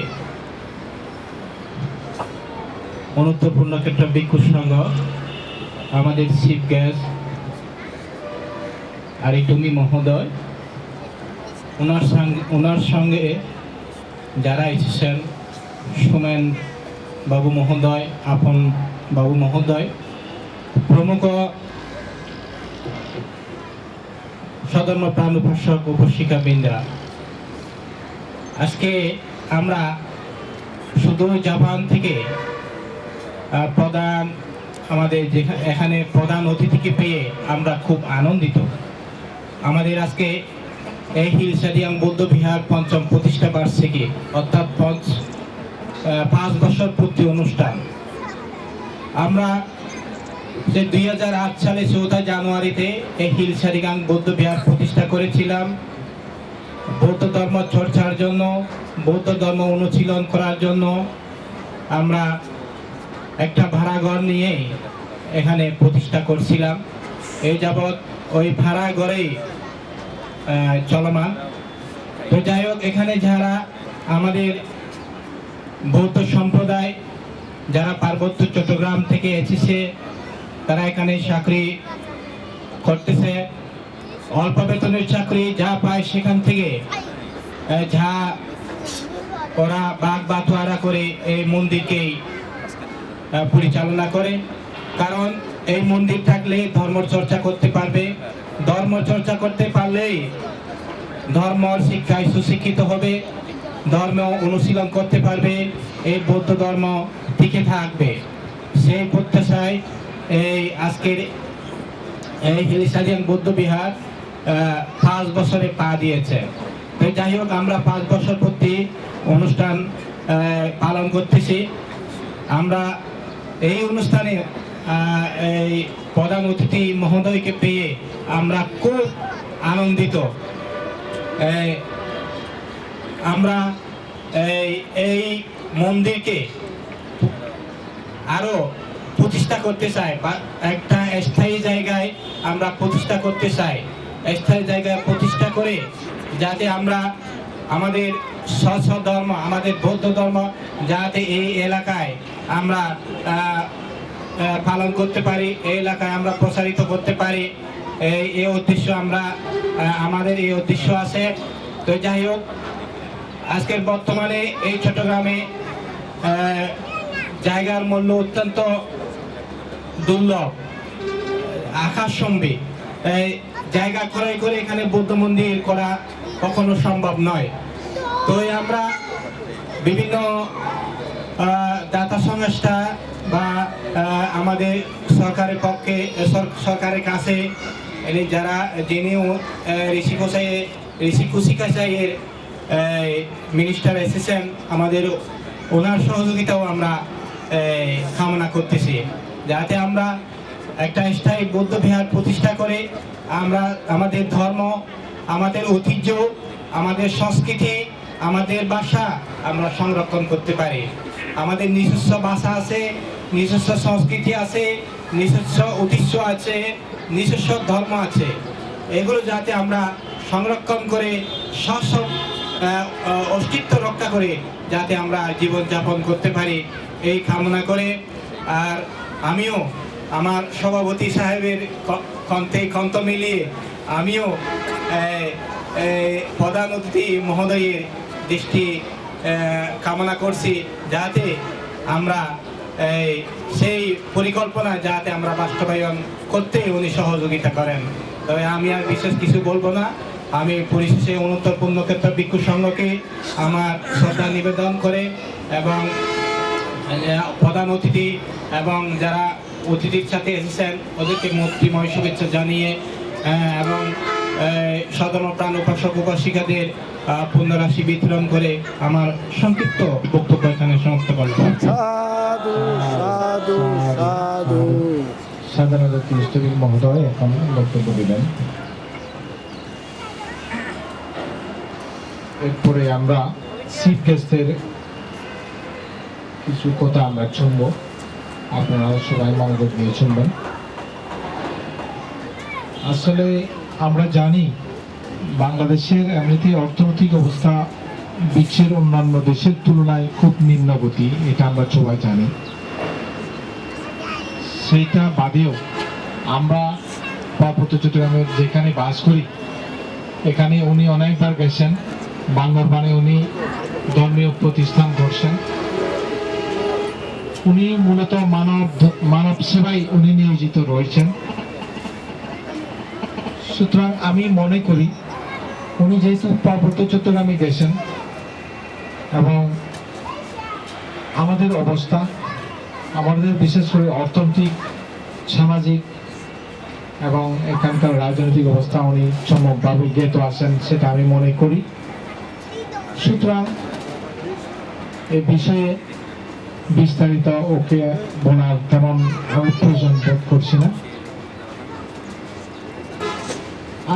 S4: অনুত্তর পুণ্যক্ষেত্র ভিক্ষু সংঘ আমাদের চিফ গেস্ট আরিটুমি মহোদয়, ওনার সঙ্গে যারা এসেছেন সোমেন বাবু মহোদয়, আপন বাবু মহোদয় প্রমুখ সধর্ম প্রাণ উপাসক উপশিকা বৃন্দা, আজকে আমরা শুধু জাপান থেকে আমাদের এখানে প্রধান অতিথিকে পেয়ে আমরা খুব আনন্দিত। আমাদের আজকে এই হিলসাদিয়াং বৌদ্ধ বিহার পঞ্চম প্রতিষ্ঠা বার্ষিকী অর্থাৎ 5 বছর পূর্তি অনুষ্ঠান। আমরা যে 2008 সালে 14 জানুয়ারিতে এই হিলসাদিগাং বৌদ্ধ বিহার প্রতিষ্ঠা করেছিলাম বৌদ্ধ ধর্ম চর্চার জন্য, বৌদ্ধ ধর্ম অনুশীলন করার জন্য। আমরা একটা ভাড়া ঘর নিয়ে এখানে প্রতিষ্ঠা করছিলাম। এই যাবৎ ওই ভাড়া ঘরেই চলমান। তো যাই হোক, এখানে যারা আমাদের বৌদ্ধ সম্প্রদায় যারা পার্বত্য চট্টগ্রাম থেকে এসেছে তারা এখানে চাকরি করতেছে, অল্প বেতনের চাকরি যা পায় সেখান থেকে যা ওরা বাগ বাটোয়ারা করে এই মন্দিরকেই পরিচালনা করে। কারণ এই মন্দির থাকলে ধর্ম চর্চা করতে পারবে, ধর্ম চর্চা করতে পারলেই ধর্ম শিক্ষায় সুশিক্ষিত হবে, ধর্ম অনুশীলন করতে পারবে, এই বৌদ্ধ ধর্ম টিকে থাকবে। সেই প্রত্যাশায় এই আজকের এই হিলসাদিয়াং বৌদ্ধ বিহার 5 বছরে পা দিয়েছে। তো যাই হোক, আমরা 5 বছর প্রতি অনুষ্ঠান পালন করতেছি। আমরা এই অনুষ্ঠানে এই প্রধান অতিথি মহোদয়কে পেয়ে আমরা খুব আনন্দিত। আমরা এই মন্দিরকে আরো প্রতিষ্ঠা করতে চাই, বা একটা স্থায়ী জায়গায় আমরা প্রতিষ্ঠা করতে চাই। স্থায়ী জায়গায় প্রতিষ্ঠা করে যাতে আমরা আমাদের ধর্ম, আমাদের বৌদ্ধ ধর্ম যাতে এই এলাকায় আমরা পালন করতে পারি, এই এলাকায় আমরা প্রসারিত করতে পারি, এই উদ্দেশ্য আমাদের এই উদ্দেশ্য আছে। তো যাই হোক, আজকের বর্তমানে এই চট্টগ্রামে জায়গার মূল্য অত্যন্ত দুর্লভ, আকাশচুম্বী। জায়গা ক্রয় করে এখানে বৌদ্ধ মন্দির করা কখনো সম্ভব নয়। তো আমরা বিভিন্ন দাতা সংস্থা বা আমাদের সরকারের পক্ষে সরকারের কাছে যারা যিনি ঋষি কুশিকাচাইয়ের মিনিস্টার এসেছেন, আমাদের ওনার সহযোগিতাও আমরা কামনা করতেছি, যাতে আমরা একটা স্থায়ী বৌদ্ধ বিহার প্রতিষ্ঠা করে আমরা আমাদের ধর্ম, আমাদের ঐতিহ্য, আমাদের সংস্কৃতি আমাদের ভাষা আমরা সংরক্ষণ করতে পারি। আমাদের নিজস্ব ভাষা আছে, নিজস্ব সংস্কৃতি আছে, নিজস্ব ঐতিহ্য আছে, নিজস্ব ধর্ম আছে। এগুলো যাতে আমরা সংরক্ষণ করে সব অস্তিত্ব রক্ষা করে যাতে আমরা জীবনযাপন করতে পারি এই কামনা করে। আর আমিও আমার সভাপতি সাহেবের কণ্ঠ মিলিয়ে আমিও প্রধান অতিথি মহোদয়ের দৃষ্টি কামনা করছি যাতে আমরা সেই পরিকল্পনা যাতে আমরা বাস্তবায়ন করতে উনি সহযোগিতা করেন। তবে আমি আর বিশেষ কিছু বলবো না। আমি পরিশেষে অনন্তর পুণ্যক্ষেত্র ভিক্ষু সংঘকে আমার শ্রদ্ধা নিবেদন করে এবং প্রধান অতিথি এবং যারা অতিথির সাথে এসেছেন ওদেরকে মৈত্রীময় শুভেচ্ছা জানিয়ে এবং সদর্ম প্রাণ উপাসক উপাসিকাদের পুণ্যরাশি বিতরণ করে আমার সংক্ষিপ্ত বক্তব্য এখানে সমাপ্ত করলাম।
S6: সাধু সাধু সাধু।
S2: সাধারণত স্থবির মহোদয় এখন বক্তব্য দিবেন। এরপরে আমরা চিফ গেস্টের কিছু কথা আমরা শুনব, আপনারা সবাই মনোযোগ দিয়ে শুনবেন। আসলে আমরা জানি বাংলাদেশের এমনিতে অর্থনৈতিক অবস্থা বিশ্বের অন্যান্য দেশের তুলনায় খুব নিম্নগতি, এটা আমরা সবাই জানি। সেইটা বাদেও আমরা পার্বত্য চট্টগ্রামের যেখানে বাস করি এখানে উনি অনেকবার গেছেন, বান্দরবানে উনি ধর্মীয় প্রতিষ্ঠান করছেন। উনি মূলত মানব সেবায় উনি নিয়োজিত রয়েছেন। সুতরাং আমি মনে করি উনি যেহেতু পার্বত্য চট্টগ্রামে গেছেন এবং আমাদের অবস্থা, আমাদের বিশেষ করে অর্থনৈতিক, সামাজিক এবং এখানকার রাজনৈতিক অবস্থা উনি সম্যকভাবে জ্ঞাত আছেন সেটা আমি মনে করি। সুতরাং এই বিষয়ে বিস্তারিত ওকে বলার তেমন আমি প্রয়োজন বোধ করছি না।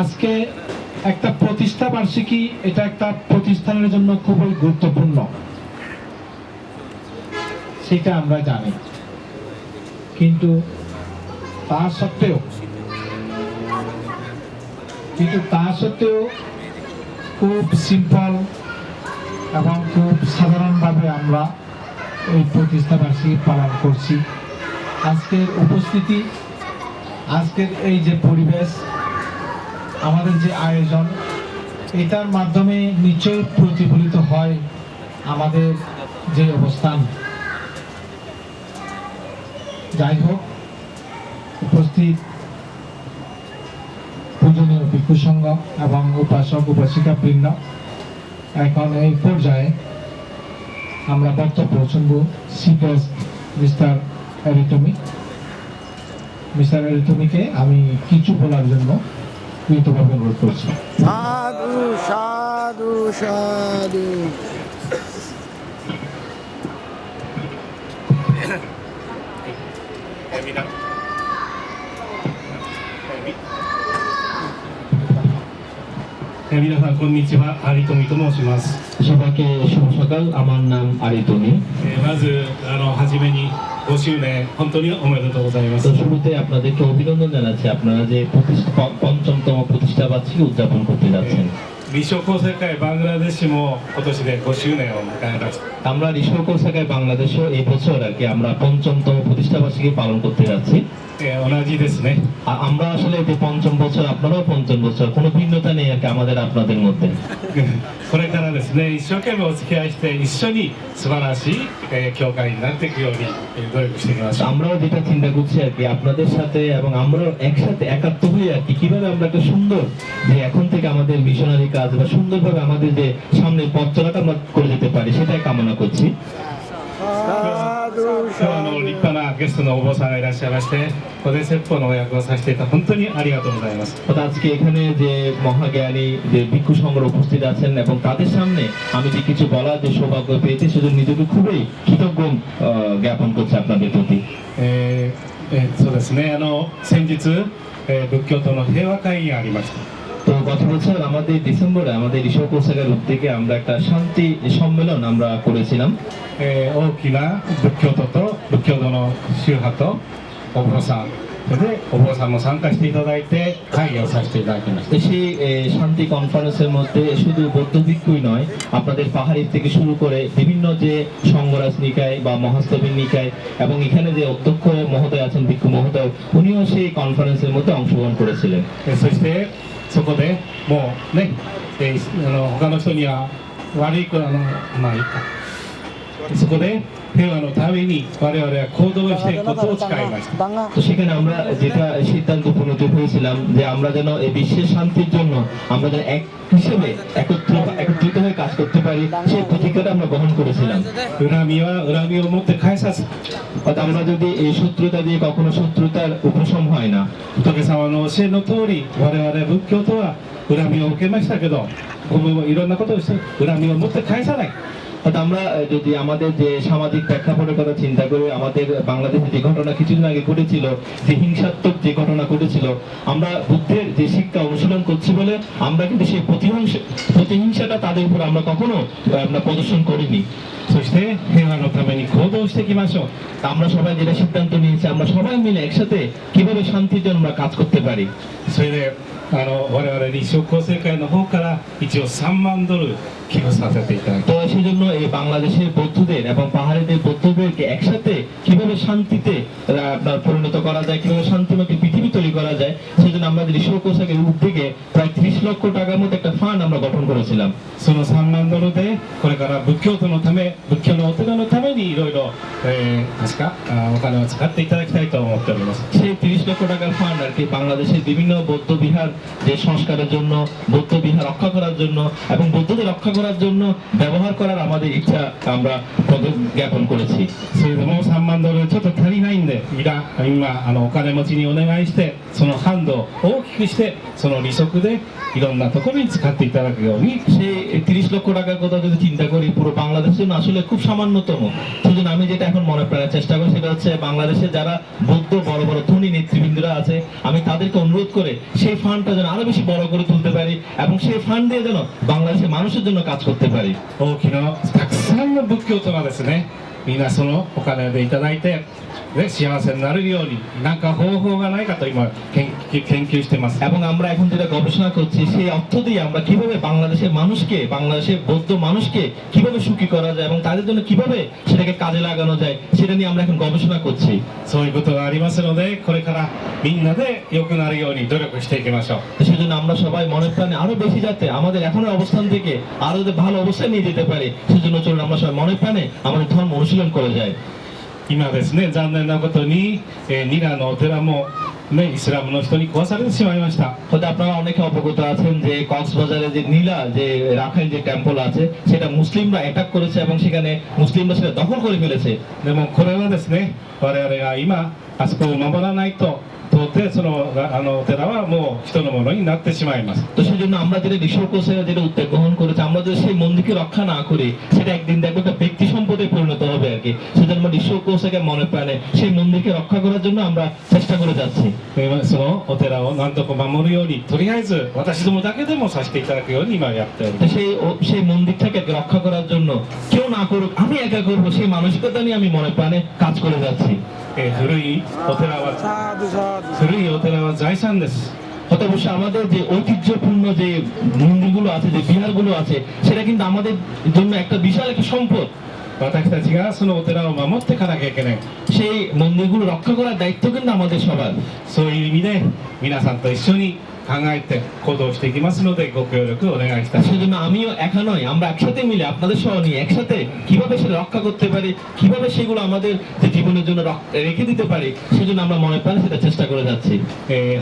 S2: আজকে একটা প্রতিষ্ঠা বার্ষিকী, এটা একটা প্রতিষ্ঠানের জন্য খুবই গুরুত্বপূর্ণ, সেটা আমরা জানি। কিন্তু তা সত্ত্বেও খুব সিম্পল এবং খুব সাধারণভাবে আমরা এই প্রতিষ্ঠা বার্ষিকী পালন করছি। আজকের উপস্থিতি, আজকের এই যে পরিবেশ, আমাদের যে আয়োজন, এটার মাধ্যমে নিশ্চয়ই প্রতিফলিত হয় আমাদের যে অবস্থান। যাই হোক, উপস্থিত পূজনীয় ভিক্ষু সংঘ এবং উপাসক উপাসিকা বৃন্দ, এখন এই পর্যায়ে আমরা বক্তব্য শুনব সিপিএস মিস্টার এরিটমিকে আমি কিছু বলার জন্য কৃতজ্ঞভাবে অনুরোধ করছি।
S6: সাধু সাধু সাধু।
S5: 皆さんこんにちは、有富と申します。
S7: সবাইকে শুভ সকাল, আমার নাম আরিতমি।
S5: まず初めに5周年本当におめでとうございます
S7: তো。শুরুতে আপনাদেরকে অভিনন্দন জানাচ্ছি, আপনারা যে পঞ্চমতম প্রতিষ্ঠা বার্ষিকী উদযাপন করতে যাচ্ছেন।
S5: 立正厚生会バングラデシュも今年で5周年を迎えました。
S7: আমরা ঋষিকোল শাখায় বাংলাদেশও এই বছর আর কি আমরা পঞ্চমতম প্রতিষ্ঠা বার্ষিকী পালন করতে যাচ্ছি।
S5: 同じですね。
S7: আমরা আসলে এতে পঞ্চম বছর, আপনারাও পঞ্চম বছর, কোনো ভিন্নতা নেই আর কি আমাদের আপনাদের মধ্যে।
S5: これからですね、一生懸命お付き合いして一緒に素晴らしい教会になっていくように努力していきましょう。
S7: আমরাও যেটা চিন্তা করছি আর কি আপনাদের সাথে এবং আমরাও একসাথে একাত্ম হয়ে আর কি কিভাবে আমরা একটা সুন্দর যে এখন থেকে আমাদের মিশনারি কাজ বা সুন্দরভাবে আমাদের যে সামনে পথ চলাটা আমরা করে যেতে পারি সেটাই কামনা করছি।
S5: 今日は立派なゲストのお坊さんがいらっしゃいまして、ここで説法のお役をさせていただき本当にありがとうございます。
S7: আজকে এখানে যে মহাজ্ঞানী যে ভিক্ষু সংঘর উপস্থিত আছেন এবং তাদের সামনে আমি যে কিছু বলার যে সৌভাগ্য পেয়েছি সেজন্য নিজেকে খুবই কৃতজ্ঞ জ্ঞাপন করছি আপনাদের প্রতি।
S5: そうですね、先日、仏教との平和会議がありました。
S7: তো গত বছর আমাদের ডিসেম্বরে আমাদের ঋষভ কোসাগার উদ্যোগে আমরা একটা শান্তি সম্মেলন আমরা করেছিলাম।
S5: 大きな仏教徒と仏教徒の宗派とお坊さんそれでお坊さんも参加していただいて会議をさせていただきました。
S7: তো সেই শান্তি কনফারেন্সের মধ্যে শুধু বৌদ্ধ ভিক্ষুই নয়, আপনাদের পাহাড়ি থেকে শুরু করে বিভিন্ন যে সংঘরাজ নিকায় বা মহাস্তবীর নিকায় এবং এখানে যে অধ্যক্ষ মহোদয় আছেন, ভিক্ষু মহোদয়, উনিও সেই কনফারেন্সের মধ্যে অংশগ্রহণ করেছিলেন।
S5: そしてそこでもうね、他の人には悪いことまあいいか。そこで平和のために我々は行動していくことを誓いました。
S6: বাংলা
S7: তো সেখানে আমরা যেটা সিদ্ধান্ত উপনীত হয়েছিলাম যে আমরা যেন এই বিশ্বের শান্তির জন্য আমরা যেন এক হিসেবে একত্রিত হয়ে কাজ করতে পারি, সেই প্রতিজ্ঞাটা আমরা গ্রহণ করেছিলাম।
S5: 恨みは恨みを持って返さず、
S7: অর্থাৎ আমরা যদি এই শত্রুতা দিয়ে কখনো শত্রুতার উপশম হয় না।
S5: 仏様の教えの通り我々仏教徒は恨みを受けましたけど、今後もいろんなことをして恨みを持って返さない。
S7: অর্থাৎ আমরা যদি আমাদের যে সামাজিক প্রেক্ষাপটের কথা চিন্তা করি, আমাদের বাংলাদেশে যে ঘটনা কিছুদিন আগে ঘটেছিল, যে হিংসাত্মক যে ঘটনা ঘটেছিল, আমরা বুদ্ধের যে শিক্ষা অনুশীলন করছি বলে আমরা কিন্তু সেই প্রতিহিংসাটা তাদের উপর আমরা কখনো আমরা প্রদর্শন করিনি।
S5: そして平和のために行動していきましょう。
S7: তা আমরা সবাই যেটা সিদ্ধান্ত নিয়েছি, আমরা সবাই মিলে একসাথে কিভাবে শান্তির জন্য আমরা কাজ করতে পারি।
S5: それで我々立正厚生会の方から一応3万ドル寄付させていただき
S7: তো সেই জন্য এই বাংলাদেশের বৌদ্ধদের এবং পাহাড়িদের বৌদ্ধদেরকে একসাথে কিভাবে শান্তিতে আপনার পরিণত করা যায়, কিভাবে শান্তিময় পৃথিবী তৈরি করা যায়, সেই জন্য আমরা ঋষভ কোসাগের উদ্যোগে প্রায় 30 লক্ষ টাকার মতো একটা ফান্ড আমরা গঠন করেছিলাম।
S5: その3万ドルでこれから仏教徒のため仏教のお寺のためにいろいろ確かお金を使っていただきたいと思っております。
S7: সেই 30 লক্ষ টাকার ফান্ড আর কি বাংলাদেশের বিভিন্ন বৌদ্ধ বিহার যে সংস্কারের জন্য, বৌদ্ধ বিহার রক্ষা করার জন্য এবং বৌদ্ধদের রক্ষা করার জন্য ব্যবহার করার আমাদের ইচ্ছা আমরা জ্ঞাপন করেছি।
S5: それでもう3万ドルちょっと足りないんで今お金持ちにお願いしてその範度を大きくしてその利息でいろんなところに使っていただくように
S7: সেই 30 লক্ষ টাকার কথা যদি চিন্তা করি পুরো বাংলাদেশের জন্য আসলে খুব সামান্যতম। সেজন্য আমি যেটা এখন মনে প্রাণের চেষ্টা করি সেটা হচ্ছে বাংলাদেশে যারা বৌদ্ধ বড় বড় ধনী নেতৃবৃন্দরা আছে, আমি তাদেরকে অনুরোধ করে সেই ফান্ডটা যেন আরো বেশি বড় করে তুলতে পারি এবং সেই ফান্ড দিয়ে যেন বাংলাদেশের মানুষের জন্য কাজ করতে পারি।
S5: 大きなたくさんの仏教徒がですね、みんなそのお金でいただいて、ね、幸せになれるように何か方法がないかと今研究してます。
S7: এবং আমরা এখন যেটা গবেষণা করছি সেই অর্থ দিয়ে আমরা কিভাবে বাংলাদেশের মানুষকে, বাংলাদেশের বৌদ্ধ মানুষকে কিভাবে সুখী করা যায় এবং তাদের জন্য কিভাবে সেটাকে কাজে লাগানো যায় সেটা নিয়ে আমরা এখন গবেষণা করছি।
S5: そういうことがありますので、これからみんなで良くなるように努力していきましょう。
S7: সেজন্য আমরা সবাই মনে প্রাণে আরো বেশি যাতে আমাদের এখনের অবস্থান থেকে আরো যে ভালো অবস্থায় নিয়ে যেতে পারি, সেজন্য চলুন আমরা সবাই মনে প্রাণে আমাদের ধর্ম অনুশীলন করে যাই।
S5: 今ですね、残念なことに、ニラのお寺も、ね、イスラムの人に壊されてしまいました。
S7: হয়তো আপনারা অনেকে অবগত আছেন যে কক্সবাজারে যে নীলা যে রাখাইন যে টেম্পল আছে সেটা মুসলিমরা অ্যাটাক করেছে এবং সেখানে মুসলিমরা সেটা দখল করে ফেলেছে।
S5: でもこれはですね、我々が今あそこを守らないと到底そのお寺はもう人のものになってしまいます。
S7: তো সেই জন্য আমরা যেটা ঋষভ কোসাগা যেটা উদ্যোগ গ্রহণ করেছি, আমরা যদি সেই মন্দিরকে রক্ষা না করি সেটা একদিন দেখবো একটা ব্যক্তি সম্পদে পরিণত হবে আর কি। সেজন্য আমরা ঋষভ কোসাগা মনে প্রাণে সেই মন্দিরকে রক্ষা করার জন্য আমরা চেষ্টা করে যাচ্ছি।
S5: でそのお寺を何とか守るように、とりあえず私どもだけでもさせていただくように今やっておりま
S7: তো
S5: す。
S7: সেই মন্দিরটাকে রক্ষা করার জন্য কেউ না করুক, আমি একা করবো, সেই মানসিকতা নিয়ে আমি মনে প্রাণে কাজ করে যাচ্ছি।
S5: 古いお寺は
S6: সাধু সাধু
S5: 古いお寺は財産です。
S7: অত অবশ্যই আমাদের যে ঐতিহ্যপূর্ণ যে মন্দিরগুলো আছে, যে বিহারগুলো আছে, সেটা কিন্তু আমাদের জন্য একটা বিশাল একটা সম্পদ।
S5: 私たちがそのお寺を守っていかなきゃいけない。
S7: সেই মন্দিরগুলো রক্ষা করার দায়িত্ব কিন্তু আমাদের সবার।
S5: そういう意味で皆さんと一緒に考えて行動していきますのでご協力お願いしたい。
S7: সেজন্য আমিও একা নয়, আমরা একসাথে মিলে আপনাদের সহ নিয়ে একসাথে কিভাবে সেটা রক্ষা করতে পারি, কিভাবে সেগুলো আমাদের যে জীবনের জন্য রেখে দিতে পারি, সেজন্য আমরা মনে প্রাণে সেটা চেষ্টা করে যাচ্ছি।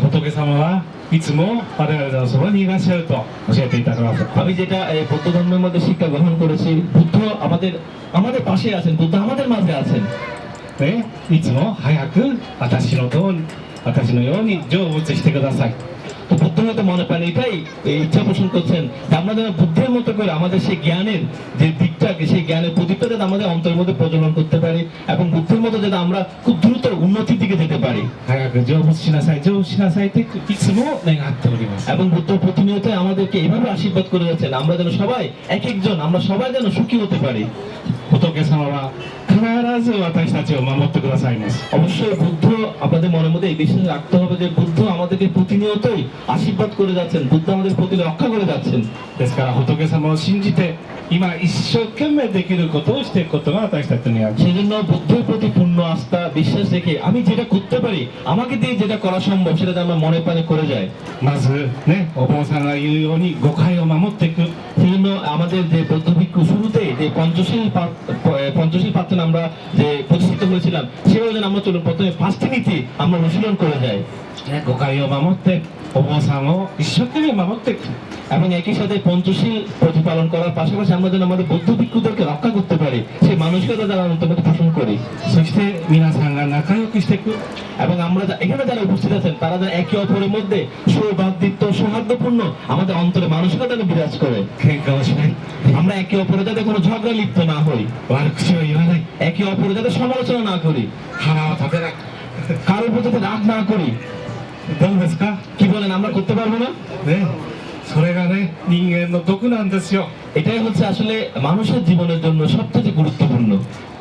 S5: 仏様はいつも我々のそばにいらっしゃると教えていただきます。
S7: আমি যেটা বৌদ্ধ ধর্মের মধ্যে শিক্ষা গ্রহণ করেছি, বুদ্ধ আমাদের পাশে আছেন, বুদ্ধ আমাদের মাঝে আছেন।
S5: ね、いつも早く私のように成仏してください。
S7: তো বুদ্ধ হয়তো মনে পান এটাই ইচ্ছা পোষণ করছেন যে আমরা যেন বুদ্ধের মতো করে আমাদের সেই জ্ঞানের যে দিকটাকে, সেই জ্ঞানের প্রদীপটা যাতে আমাদের অন্তরের মধ্যে প্রজ্বলন করতে পারি এবং বুদ্ধের মতো যাতে আমরা খুব দ্রুত উন্নতির দিকে যেতে পারি।
S5: 早く成仏しなさい成仏しなさいっていつも願っております。
S7: এবং বুদ্ধ প্রতিনিয়ত আমাদেরকে এইভাবে আশীর্বাদ করে যাচ্ছেন আমরা যেন সবাই এক একজন, আমরা সবাই যেন সুখী হতে পারি।
S5: 仏様は必ず私たちを守ってくださいます。
S7: অবশ্যই বুদ্ধ, আপনাদের মনের মধ্যে এই বিশ্বাস রাখতে হবে যে বুদ্ধ আমাদেরকে প্রতিনিয়তই আশীর্বাদ করে যাচ্ছেন, বুদ্ধ আমাদের প্রতি রক্ষা করে যাচ্ছেন।
S5: ですから仏様を信じて今一生懸命できることをしていくことが私たちにある。
S7: সেই জন্য বুদ্ধের প্রতি পূর্ণ আস্থা বিশ্বাস রেখে আমি যেটা করতে পারি, আমাকে দিয়ে যেটা করা সম্ভব সেটা যেন আমরা মনে প্রাণে করে যাই।
S5: まずね、お坊さんが言うように誤解を守っていく。
S7: সেই জন্য আমাদের যে বৌদ্ধ ভিক্ষু শুরুতেই যে পঞ্চশীল পাঠন আমরা যে প্রতিষ্ঠিত করেছিলাম সেভাবে যেন আমরা চলুন, প্রথমে 5টি নীতি আমরা অনুশীলন করে যাই
S5: ね、誤解を守ってお坊さんを一生懸命守っていく。
S7: এবং একই সাথে পঞ্চশীল প্রতিপালন করার পাশাপাশি আমরা যেন আমাদের বৌদ্ধ ভিক্ষুদেরকে রক্ষা করতে পারি, সেই মানসিকতা যারা অন্তর্গত পোষণ করি।
S5: そして皆さんが仲良くしていく。
S7: এবং আমরা এখানে যারা উপস্থিত আছেন তারা যেন একে অপরের মধ্যে সৌহার্দ্যপূর্ণ সৌহার্দ্যপূর্ণ আমাদের অন্তরে মানসিকতা যেন বিরাজ করে।
S5: 喧嘩をしない。
S7: আমরা একে অপরের যাতে কোনো ঝগড়া লিপ্ত না হই,
S5: 悪口を言わない。
S7: একে অপরের যাতে সমালোচনা না করি,
S5: 腹を立てない。
S7: কারোর উপর যাতে রাগ না করি।
S5: どうですか
S7: কি বলেন, আমরা করতে পারবো না?
S5: ね、それがね、人間の毒なんですよ。
S7: এটাই হচ্ছে আসলে মানুষের জীবনের জন্য সবচেয়ে গুরুত্বপূর্ণ।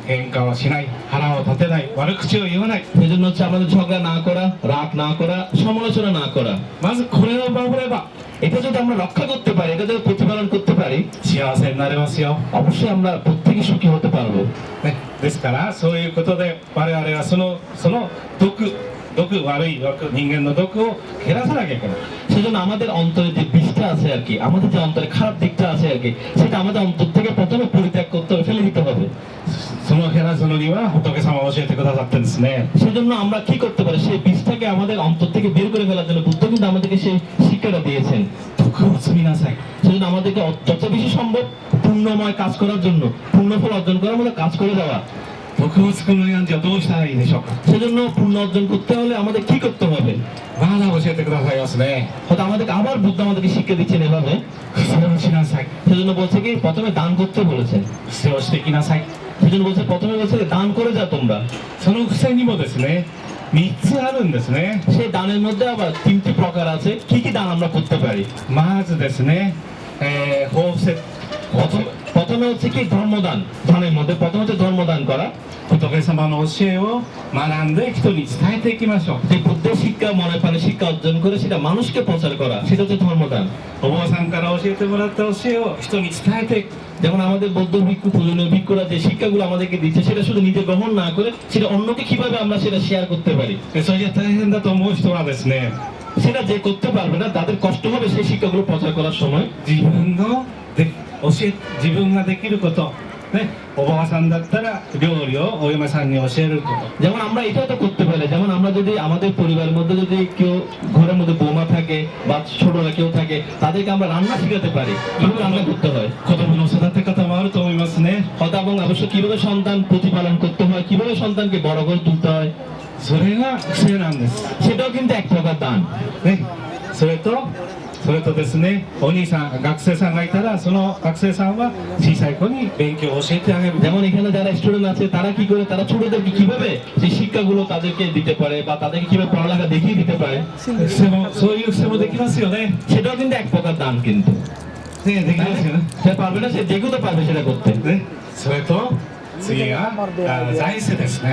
S5: 喧嘩をしない、腹を立てない、悪口を言わない。
S7: সেই জন্য হচ্ছে আমাদের ঝগড়া না করা, রাগ না করা, সমালোচনা না করা।
S5: まずこれを守れば
S7: এটা যদি আমরা রক্ষা করতে পারি, এটা যদি প্রতিপালন করতে পারি,
S5: 幸せになれますよ。
S7: অবশ্যই আমরা প্রত্যেকে সুখী হতে পারবো।
S5: ね、ですからそういうことで我々はその悪い人間の毒を減らさなきゃいけない。
S7: সেজন্য আমাদের অন্তরে যে বিষটা আছে আর কি, আমাদের যে অন্তরে খারাপ দিকটা আছে আর কি, সেটা আমাদের অন্তর থেকে প্রথমে পরিত্যাগ করতে হবে, ফেলে দিতে হবে।
S5: その減らすのには仏様が教えてくださってるんですね。
S7: সেজন্য আমরা কি করতে পারি, সেই বিষটাকে আমাদের অন্তর থেকে বের করে ফেলার জন্য বুদ্ধ কিন্তু আমাদেরকে সেই শিক্ষাটা দিয়েছেন।
S5: 徳を積みなさい。
S7: সেজন্য আমাদেরকে যত বেশি সম্ভব পূর্ণময় কাজ করার জন্য, পূর্ণফল অর্জন করার মতো কাজ করে যাওয়া।
S5: 徳を作るのにはじゃあどうしたらいいでしょうか。
S7: সেজন্য পূর্ণ অর্জন করতে হলে আমাদের কি করতে হবে?
S5: まだ教えてくださいますね。
S7: হয়তো আমাদেরকে আবার বুদ্ধ আমাদেরকে শিক্ষা দিচ্ছেন এভাবে।
S5: 伏せをしなさい。
S7: সেজন্য বলছে কি প্রথমে দান করতে বলেছেন।
S5: 伏せをしてきなさい。
S7: সেজন্য বলছে প্রথমে বলছে দান করে যাও তোমরা।
S5: その伏せにもですね、3つあるんですね。
S7: সেই দানের মধ্যে আবার 3টি প্রকার আছে। কি কি দান আমরা করতে পারি?
S5: まずですね、法伏せ。
S7: প্রথমে হচ্ছে কি ধর্মদান। দানের মধ্যে প্রথমে হচ্ছে ধর্মদান করা।
S5: 仏様の教えを学んで人に伝えていきましょう。
S7: যে বুদ্ধের শিক্ষা মনে প্রাণে শিক্ষা অর্জন করে সেটা মানুষকে প্রচার করা, সেটা হচ্ছে ধর্মদান।
S5: お坊さんから教えてもらった教えを人に伝えていく。
S7: যেমন আমাদের বৌদ্ধ ভিক্ষু, পূজনীয় ভিক্ষুরা যে শিক্ষাগুলো আমাদেরকে দিচ্ছে সেটা শুধু নিজে গ্রহণ না করে সেটা অন্যকে কিভাবে আমরা সেটা শেয়ার করতে পারি।
S5: それじゃ大変だと思う人はですね、
S7: সেটা যে করতে পারবে না তাদের কষ্ট হবে সেই শিক্ষাগুলো প্রচার করার সময়।
S5: 自分ができること、ね、おばあさんだったら料理をお嫁さんに教えること。
S7: যেমন আমরা এটাও তো করতে পারি, যেমন আমরা যদি আমাদের পরিবারের মধ্যে যদি কেউ ঘরের মধ্যে বৌমা থাকে বা ছোটরা কেউ থাকে, তাদেরকে আমরা রান্না শেখাতে পারি, কিভাবে রান্না করতে হয়।
S5: 子供の育て方もあると思いますね。
S7: হয়তো এবং অবশ্য কিভাবে সন্তান প্রতিপালন করতে হয়, কিভাবে সন্তানকে বড় করে তুলতে হয়,
S5: それが癖なんです。
S7: সেটাও কিন্তু এক প্রকার দান।
S5: ね、それとですね、お兄さん、学生さんがいたら、その学生さんは小さい子に勉強を教えてあげる。
S7: যেমন এখানে যারা স্টুডেন্ট আছে তারা কি করে, তারা ছোটদেরকে কিভাবে সেই শিক্ষাগুলো তাদেরকে দিতে পারে বা তাদেরকে কিভাবে পড়ালেখা দেখিয়ে দিতে পারে,
S5: そういう癖もできますよね。
S7: সেটাও কিন্তু এক প্রকার দান কিন্তু।
S5: ね、できますよね。
S7: সে পারবে না, সে যে কেউ তো পারবে সেটা করতে।
S5: ね、それと次が財政ですね。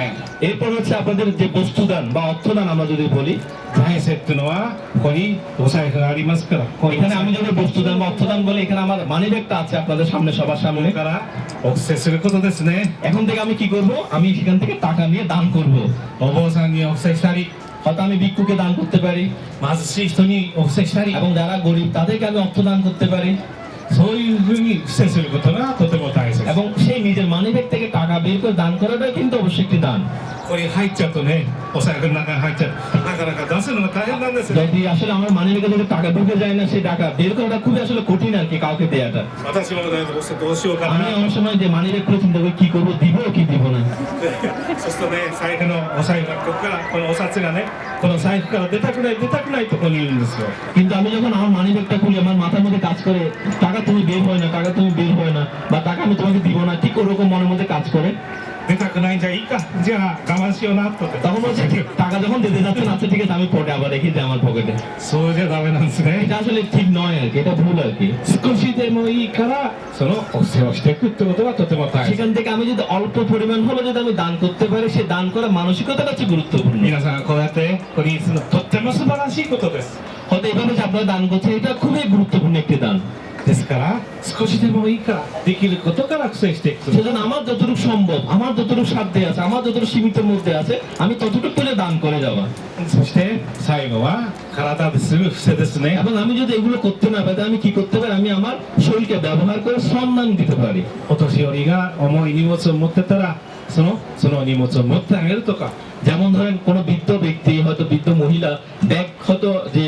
S7: এরপর হচ্ছে আপনাদের যে বস্তুদান বা অর্থদান আমরা যদি বলি,
S5: 財政っていうのはここにお財布がありますから、ここに
S7: এখানে আমি যদি বস্তুদান বা অর্থদান বলি, এখানে আমার মানি ব্যাগটা আছে আপনাদের সামনে, সবার
S5: こ
S7: সামনে।
S5: れからお布施することですね。
S7: এখন থেকে আমি কি করব, আমি সেখান থেকে টাকা নিয়ে দান করব।
S5: お坊さんにお布施したり、
S7: হয়তো আমি ভিক্ষুকে দান করতে পারি,
S5: 貧しい人にお布施したり、
S7: এবং যারা গরিব তাদেরকে আমি অর্থ দান করতে পারি।
S5: そういうふうに布施することがとても大切。
S7: এবং সেই নিজের মানি ব্যাগ থেকে টাকা বের করে দান করাটা কিন্তু অবশ্যই একটি দান।
S5: ここに入っちゃうとね、お財布の中に入っちゃう。なかなか出すのが大変なんですよ。
S7: যদি আসলে আমার মানি ব্যাগে যদি টাকা ঢুকে যায় না, সেই টাকা বের করাটা খুবই আসলে কঠিন আর কি, কাউকে দেওয়াটা।
S5: 私もね、どうしようか
S7: আমি
S5: な。
S7: অনেক সময় যে মানি ব্যাগ করে চিন্তা করি কি করবো, দিব কি দিব না।
S5: そうするとね、お財布がここからこのお札がね、この財布から出たくないところにいるんですよ。
S7: কিন্তু আমি যখন আমার মানি ব্যাগটা খুলি, আমার মাথার মধ্যে কাজ করে টাকা তুমি বের হয় না, টাকা তুমি বের হয় না, বা টাকা আমি তোমাকে দিব না, ঠিক ওরকম মনের মধ্যে কাজ করে।
S5: 出たくないんじゃいいか、じゃあ我慢しようなと。
S7: তখন বলছে টাকা যখন দিতে যাচ্ছেন, আচ্ছা ঠিক আছে আমি পরে আবার রেখে দিই আমার পকেটে।
S5: そうじゃダメなんですね。
S7: এটা আসলে ঠিক নয় আর কি, এটা ভুল আর কি।
S5: 少しでもいいからそのお世話をしていくってことがとても大切。
S7: সেখান থেকে আমি যদি অল্প পরিমাণ হলে যদি আমি দান করতে পারি, সে দান করা মানসিকতাটা হচ্ছে গুরুত্বপূর্ণ।
S5: 皆さんこうやってここにするのとっても素晴らしいことです。
S7: হয়তো এভাবে যে আপনারা দান করছেন, এটা খুবই গুরুত্বপূর্ণ একটি দান।
S5: ですから少しでもいいからできることから苦戦していく。
S7: সেজন্য আমার যতটুকু সম্ভব, আমার যতটুকু সাধ্যে আছে, আমার যতটুকু সীমিতের মধ্যে আছে, আমি ততটুকু করে দান করে যাওয়া।
S5: そして最後は体でする伏せですね。
S7: এবং আমি যদি এগুলো করতে না পারি, আমি কি করতে পারি, আমি আমার শরীরকে ব্যবহার করে সম্মান দিতে পারি।
S5: お年寄りが重い荷物を持ってたらその荷物を持ってあげるとか。
S7: যেমন ধরেন কোনো বৃদ্ধ ব্যক্তি, হয়তো বৃদ্ধ মহিলা ব্যাগ হয়তো যে